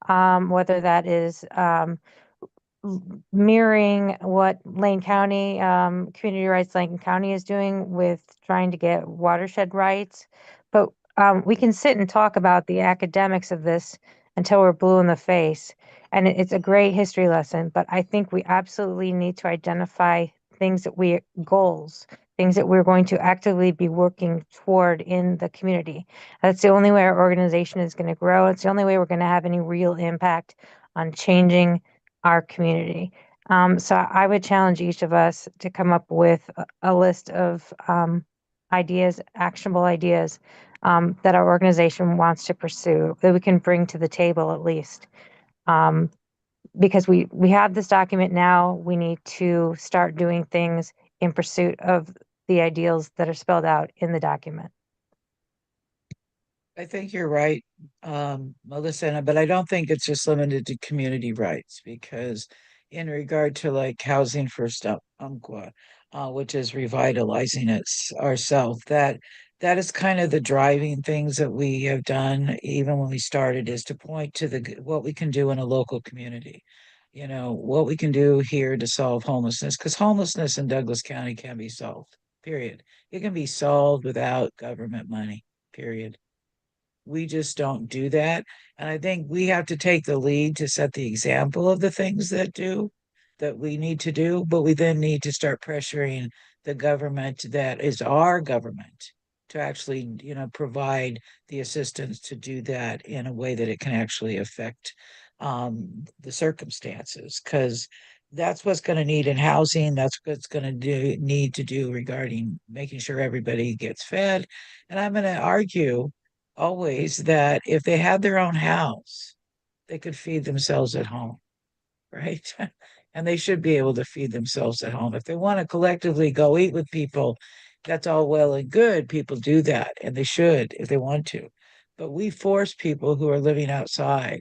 Speaker 5: whether that is mirroring what Lane County, Community Rights Lane County is doing with trying to get watershed rights. But we can sit and talk about the academics of this until we're blue in the face. And it's a great history lesson, but I think we absolutely need to identify goals, things that we're going to actively be working toward in the community. That's the only way our organization is going to grow. It's the only way we're going to have any real impact on changing our community. So I would challenge each of us to come up with a list of ideas, actionable ideas that our organization wants to pursue, that we can bring to the table at least. Because we have this document now, we need to start doing things in pursuit of the ideals that are spelled out in the document.
Speaker 1: I think you're right, Melissa, but I don't think it's just limited to community rights because, in regard to like housing for Umpqua, which is revitalizing ourselves. That is kind of the driving things that we have done, even when we started, is to point to what we can do in a local community. You know, what we can do here to solve homelessness, because homelessness in Douglas County can be solved, period. It can be solved without government money, period. We just don't do that. And I think we have to take the lead to set the example of the things that we need to do, but we then need to start pressuring the government that is our government to actually, provide the assistance to do that in a way that it can actually affect the circumstances. Because that's what's going to need in housing. That's what's going to need to do regarding making sure everybody gets fed. And I'm going to argue always that if they had their own house, they could feed themselves at home, right? And they should be able to feed themselves at home. If they want to collectively go eat with people, that's all well and good. People do that, and they should if they want to. But we force people who are living outside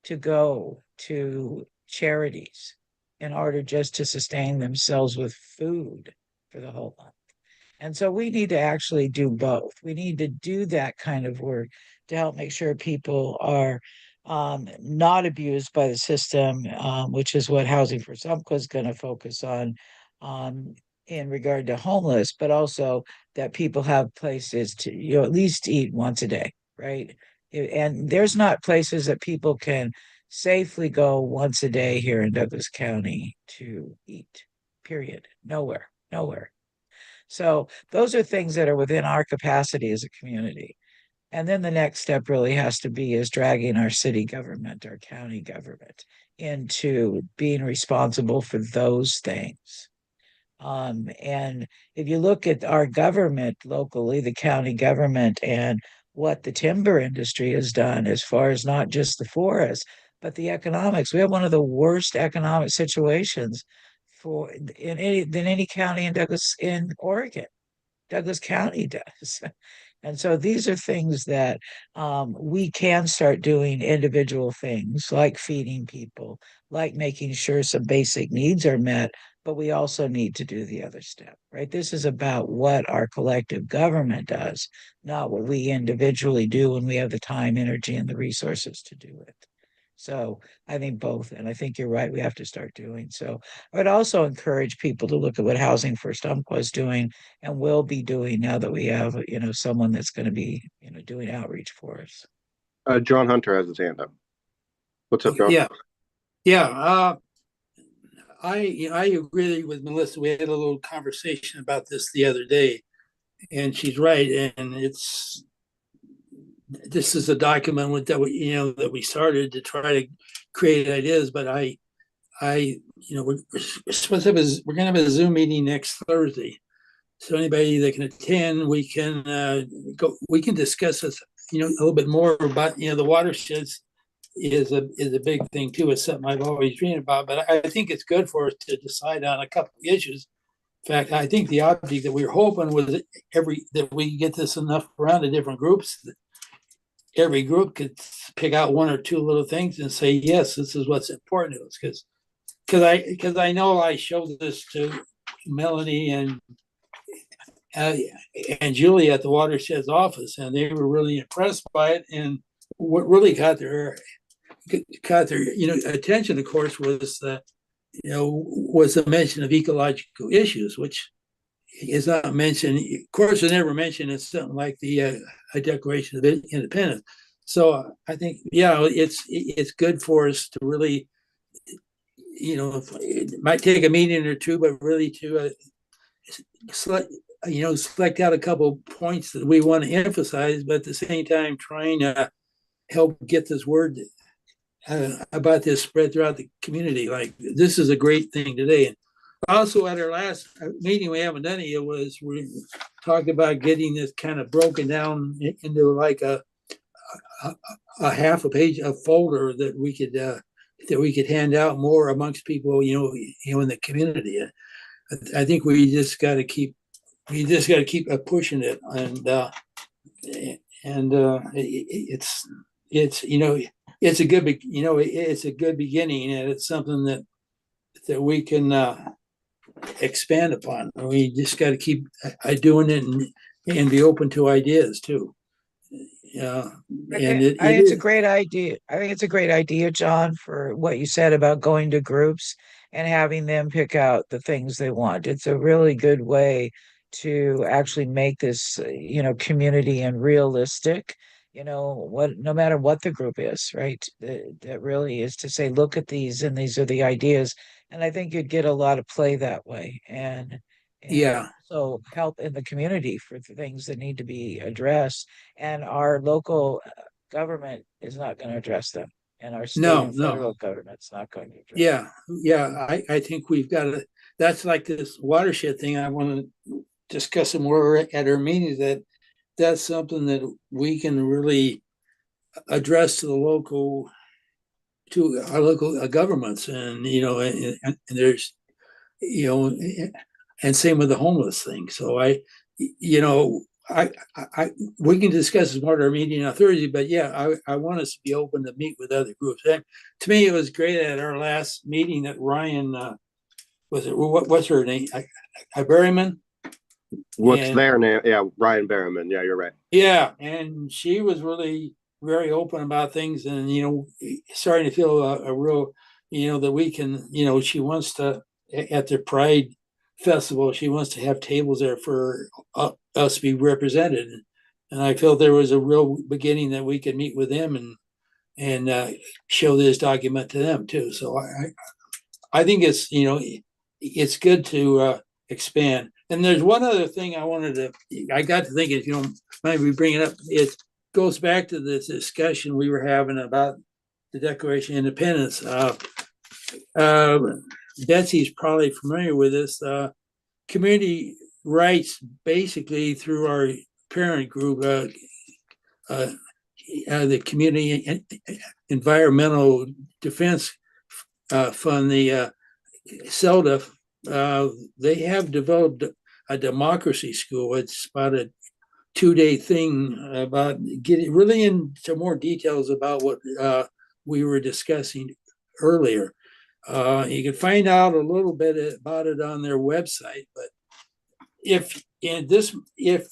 Speaker 1: to go to charities in order just to sustain themselves with food for the whole month. And so we need to actually do both. We need to do that kind of work to help make sure people are not abused by the system, which is what Housing for Sumco is going to focus on in regard to homeless, but also that people have places to, at least eat once a day, right? And there's not places that people can safely go once a day here in Douglas County to eat, period. Nowhere, nowhere. So those are things that are within our capacity as a community. And then the next step really has to be is dragging our city government, our county government into being responsible for those things. And if you look at our government locally, the county government, and what the timber industry has done as far as not just the forest, but the economics, we have one of the worst economic situations than any county in Oregon. Douglas County does. And so these are things that we can start doing, individual things like feeding people, like making sure some basic needs are met, but we also need to do the other step, right? This is about what our collective government does, not what we individually do when we have the time, energy, and the resources to do it. So I think both, and I think you're right, we have to start doing so. I would also encourage people to look at what Housing First Umpqua is doing and will be doing now that we have, someone that's going to be, doing outreach for us.
Speaker 2: John Hunter has his hand up. What's up, John?
Speaker 3: Yeah. I agree with Melissa. We had a little conversation about this the other day, and she's right. And this is a document that we started to try to create ideas. But we're supposed to we're going to have a Zoom meeting next Thursday. So anybody that can attend, we can we can discuss this, a little bit more about, the watersheds is a big thing too. It's something I've always dreamed about, but I think it's good for us to decide on a couple of issues. In fact, I think the object that we were hoping was that we get this enough around the different groups that every group could pick out one or two little things and say, yes, this is what's important to us. Because I know I showed this to Melanie and Julie at the watershed's office, and they were really impressed by it. And what really got their attention, of course, was the mention of ecological issues, which is not mentioned. Of course, it's never mentioned in something like the Declaration of Independence. So I think, it's good for us to really, it might take a meeting or two, but really to select out a couple points that we want to emphasize, but at the same time trying to help get this word about this spread throughout the community. Like, this is a great thing today. And also at our last meeting, we haven't done it yet, was we talked about getting this kind of broken down into like a half a page, a folder that we could hand out more amongst people, in the community. I think we just got to keep pushing it, and it's a good beginning, and it's something that that we can expand upon. We just got to keep doing it and be open to ideas too. Yeah, and it
Speaker 1: I think it's a
Speaker 3: is.
Speaker 1: great idea. I think it's a great idea, John, for what you said about going to groups and having them pick out the things they want. It's a really good way to actually make this, community and realistic. No matter what the group is, right? That really is to say, look at these, and these are the ideas. And I think you'd get a lot of play that way, and
Speaker 3: Yeah,
Speaker 1: also help in the community for the things that need to be addressed. And our local government is not going to address them, and our state
Speaker 3: no,
Speaker 1: and
Speaker 3: no.
Speaker 1: federal government's not going to address
Speaker 3: Yeah, yeah. I think we've got to, that's like this watershed thing. I want to discuss some more at our meetings, that's something that we can really address to our local governments. And, and there's, you know, and same with the homeless thing. So you know, I, we can discuss this more at our meeting on Thursday, but yeah, I want us to be open to meet with other groups. And to me, it was great at our last meeting that Ryan, what's her name? Berryman.
Speaker 2: What's
Speaker 3: And
Speaker 2: their name? Yeah, Ryan Berriman. Yeah, you're right.
Speaker 3: yeah, and she was really very open about things, and starting to feel a real, that we can, she wants to at the Pride Festival, she wants to have tables there for us to be represented, and I felt there was a real beginning that we could meet with them and show this document to them too. So I think it's it's good to expand. And there's one other thing I got to thinking, if you don't mind me bringing it up, it goes back to this discussion we were having about the Declaration of Independence. Betsy's probably familiar with this. Community rights, basically through our parent group, the Community Environmental Defense Fund, the CELDA, they have developed a democracy school. It's about a 2-day thing about getting really into more details about what we were discussing earlier. You can find out a little bit about it on their website, but if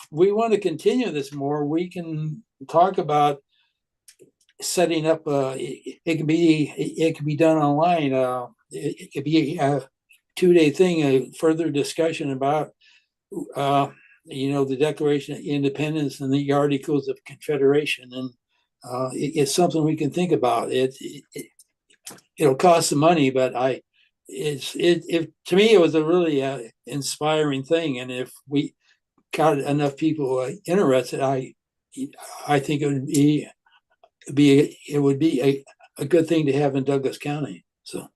Speaker 3: we want to continue this more, we can talk about setting up. It can be done online. It could be a 2-day thing, a further discussion about the Declaration of Independence and the Articles of Confederation, and it's something we can think about. It'll cost some money, but to me, it was a really inspiring thing, and if we got enough people interested, I think it would be a good thing to have in Douglas County. So.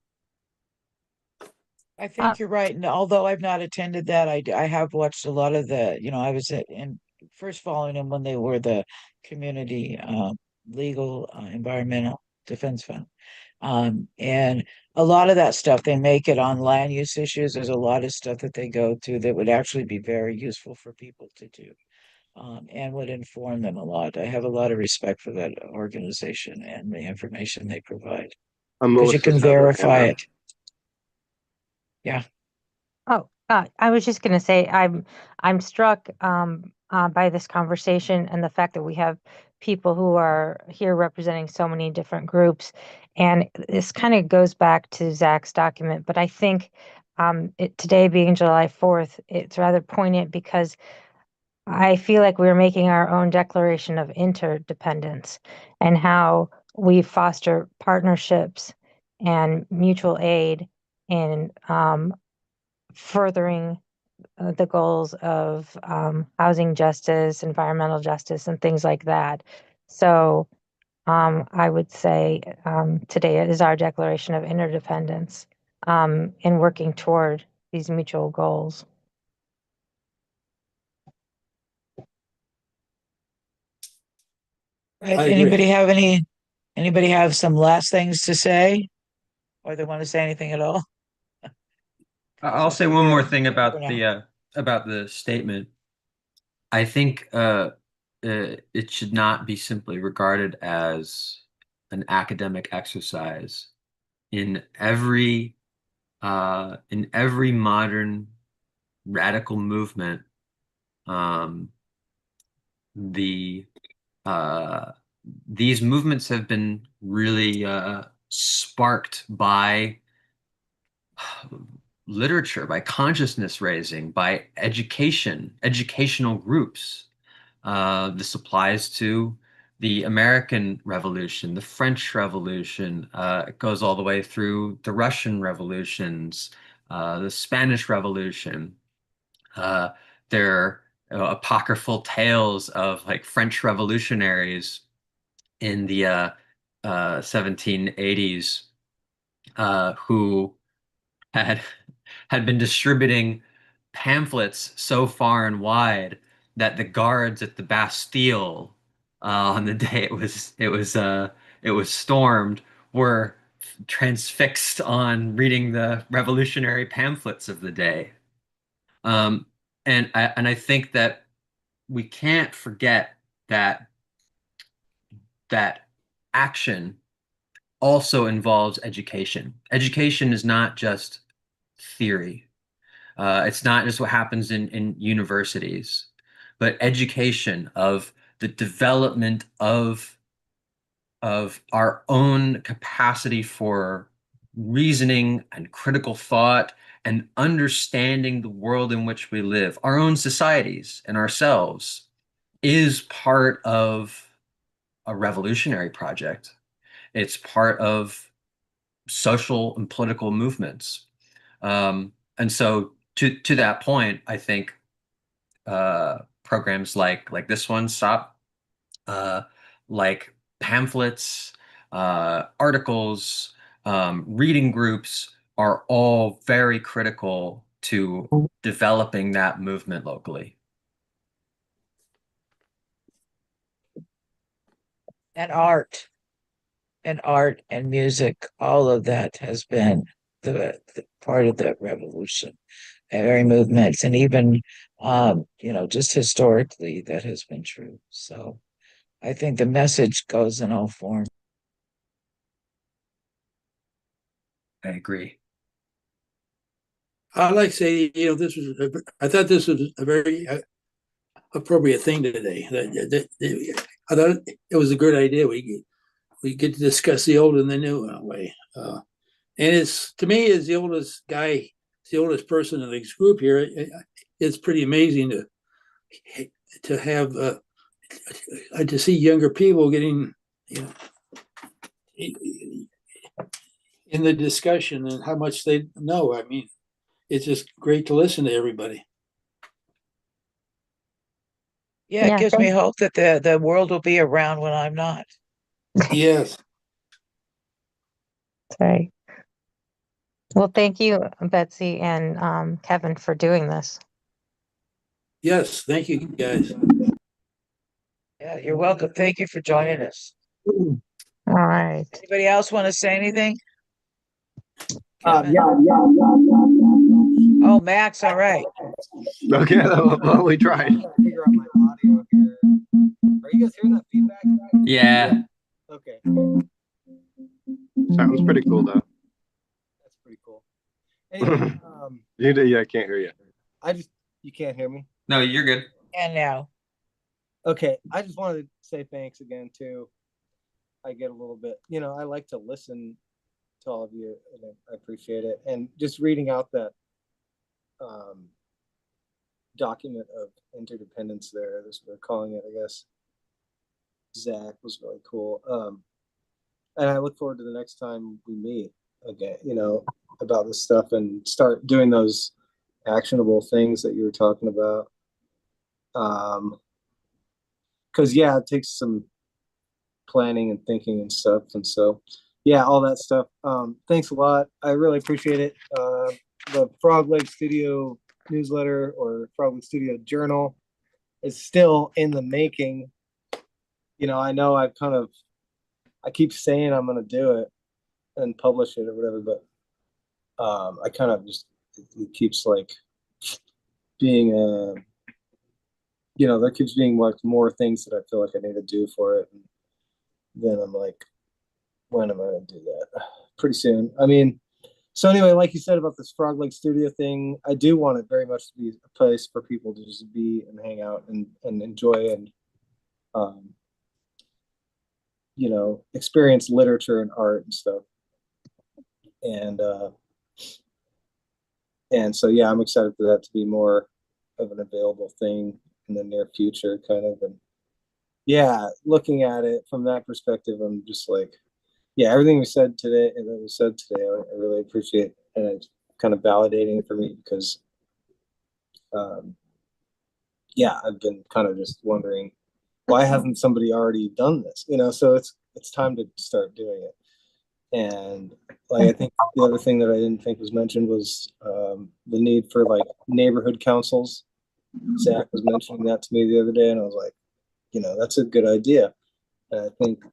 Speaker 1: I think you're right. And although I've not attended that, I have watched a lot of I was in first following them when they were the community legal environmental defense fund. And a lot of that stuff, they make it on land use issues. There's a lot of stuff that they go to that would actually be very useful for people to do, and would inform them a lot. I have a lot of respect for that organization and the information they provide, because you
Speaker 2: Melissa
Speaker 1: can
Speaker 2: said her hand
Speaker 1: verify
Speaker 2: up.
Speaker 1: it. Yeah.
Speaker 5: Oh, I was just going to say I'm struck by this conversation and the fact that we have people who are here representing so many different groups, and this kind of goes back to Zach's document. But I think today being July 4th, it's rather poignant because I feel like we're making our own declaration of interdependence and how we foster partnerships and mutual aid in furthering the goals of housing justice, environmental justice, and things like that. So I would say today is our declaration of interdependence in working toward these mutual goals.
Speaker 1: Right.
Speaker 3: I agree.
Speaker 1: Anybody have some last things to say, or they want to say anything at all?
Speaker 4: I'll say one more thing
Speaker 1: For now.
Speaker 4: about the statement. I think it should not be simply regarded as an academic exercise. In every in every modern radical movement, um, the uh, these movements have been really sparked by literature, by consciousness raising, by educational groups. This applies to the American Revolution, the French Revolution. It goes all the way through the Russian revolutions, the Spanish Revolution. Uh, there are apocryphal tales of like French revolutionaries in the 1780s who had had been distributing pamphlets so far and wide that the guards at the Bastille on the day it was stormed were transfixed on reading the revolutionary pamphlets of the day. Um, and I think that we can't forget that that action also involves education. Education is not just theory. It's not just what happens in universities, but education of the development of our own capacity for reasoning and critical thought and understanding the world in which we live, our own societies and ourselves, is part of a revolutionary project. It's part of social and political movements. And so to that point, I think programs like this one, STOP, like pamphlets, articles, reading groups are all very critical to developing that movement locally.
Speaker 1: And art and music, all of that has been the part of the revolution, very movements, and even just historically that has been true. So I think the message goes in all forms.
Speaker 4: I agree.
Speaker 3: I'd like to say, I thought this was a very appropriate thing today. I thought it was a good idea. We get to discuss the old and the new in a way. And it's, to me, as the oldest guy, the oldest person in this group here, it's pretty amazing to have to see younger people getting, in the discussion and how much they know. I mean, it's just great to listen to everybody.
Speaker 1: Yeah, it
Speaker 5: Yeah,
Speaker 1: gives me hope that the world will be around when I'm not.
Speaker 3: Yes.
Speaker 5: sorry. Well, thank you, Betsy and Kevin, for doing this.
Speaker 3: Yes. Thank you, guys.
Speaker 1: Yeah, you're welcome. Thank you for joining us.
Speaker 5: All right.
Speaker 1: Anybody else want to say anything?
Speaker 6: Yeah.
Speaker 1: Oh, Max, all right.
Speaker 2: Okay, well, we tried.
Speaker 6: Figure out my audio here. Are you guys hearing that feedback?
Speaker 4: Yeah.
Speaker 6: Okay,
Speaker 2: Sounds pretty cool though.
Speaker 6: that's pretty cool. Anyway,
Speaker 2: Yeah, I can't hear you.
Speaker 6: you can't hear me.
Speaker 4: No, you're good.
Speaker 1: And now,
Speaker 6: Okay, I just wanted to say thanks again too. I get a little bit, I like to listen to all of you, and I appreciate it. And just reading out that document of interdependence there, as we're calling it, I guess, Zach, was really cool. And I look forward to the next time we meet again, about this stuff and start doing those actionable things that you were talking about. Because it takes some planning and thinking and stuff, and so all that stuff. Thanks a lot. I really appreciate it. The Frog Lake Studio newsletter, or Frog Lake Studio journal, is still in the making. I know I keep saying I'm going to do it and publish it or whatever, but I kind of just, it keeps like being there keeps being like more things that I feel like I need to do for it. And then I'm like, when am I going to do that? Pretty soon. I mean, So anyway, like you said about this Frog Lake Studio thing, I do want it very much to be a place for people to just be and hang out and enjoy and um, experience literature and art and stuff. And so yeah, I'm excited for that to be more of an available thing in the near future, kind of. And yeah, looking at it from that perspective, I'm just like, yeah, everything we said today and that was said today, I really appreciate, and it's kind of validating for me because, yeah, I've been kind of just wondering why hasn't somebody already done this? So it's time to start doing it. And like I think the other thing that I didn't think was mentioned was the need for like neighborhood councils. Zach was mentioning that to me the other day, and I was like, that's a good idea. And I think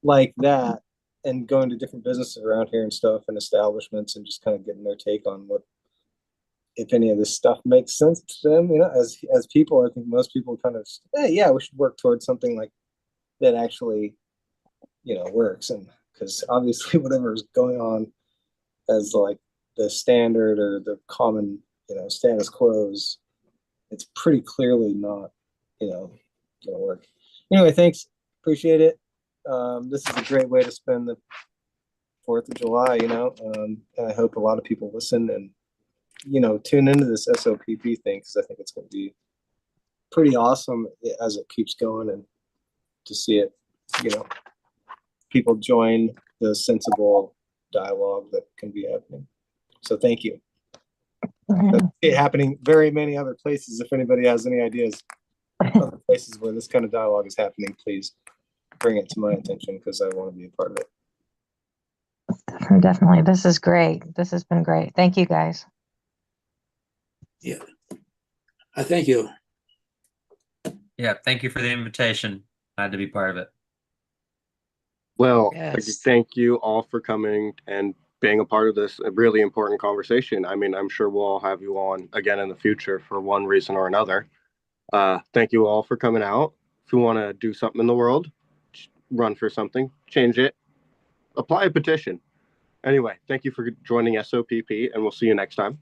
Speaker 6: like that, and going to different businesses around here and stuff and establishments and just kind of getting their take on what, if any of this stuff makes sense to them, as people, I think most people kind of, hey, yeah, we should work towards something like that actually, works. And because obviously whatever is going on as like the standard or the common, status quos, it's pretty clearly not, gonna work. Anyway, thanks. Appreciate it. This is a great way to spend the 4th of July, and I hope a lot of people listen and, tune into this SOPP thing, because I think it's going to be pretty awesome as it keeps going, and to see it, people join the sensible dialogue that can be happening. So thank you. It happening very many other places. If anybody has any ideas, other places where this kind of dialogue is happening, please bring it to my attention, because I want to be a part of it.
Speaker 5: Definitely. This is great. This has been great. Thank you, guys.
Speaker 3: Yeah. I thank you.
Speaker 4: Yeah, thank you for the invitation. Glad to be part of it.
Speaker 2: Well,
Speaker 1: Yes.
Speaker 2: thank you all for coming and being a part of this really important conversation. I mean, I'm sure we'll all have you on again in the future for one reason or another. Thank you all for coming out. If you want to do something in the world, run for something, change it, apply a petition. Anyway, thank you for joining SOPP, and we'll see you next time.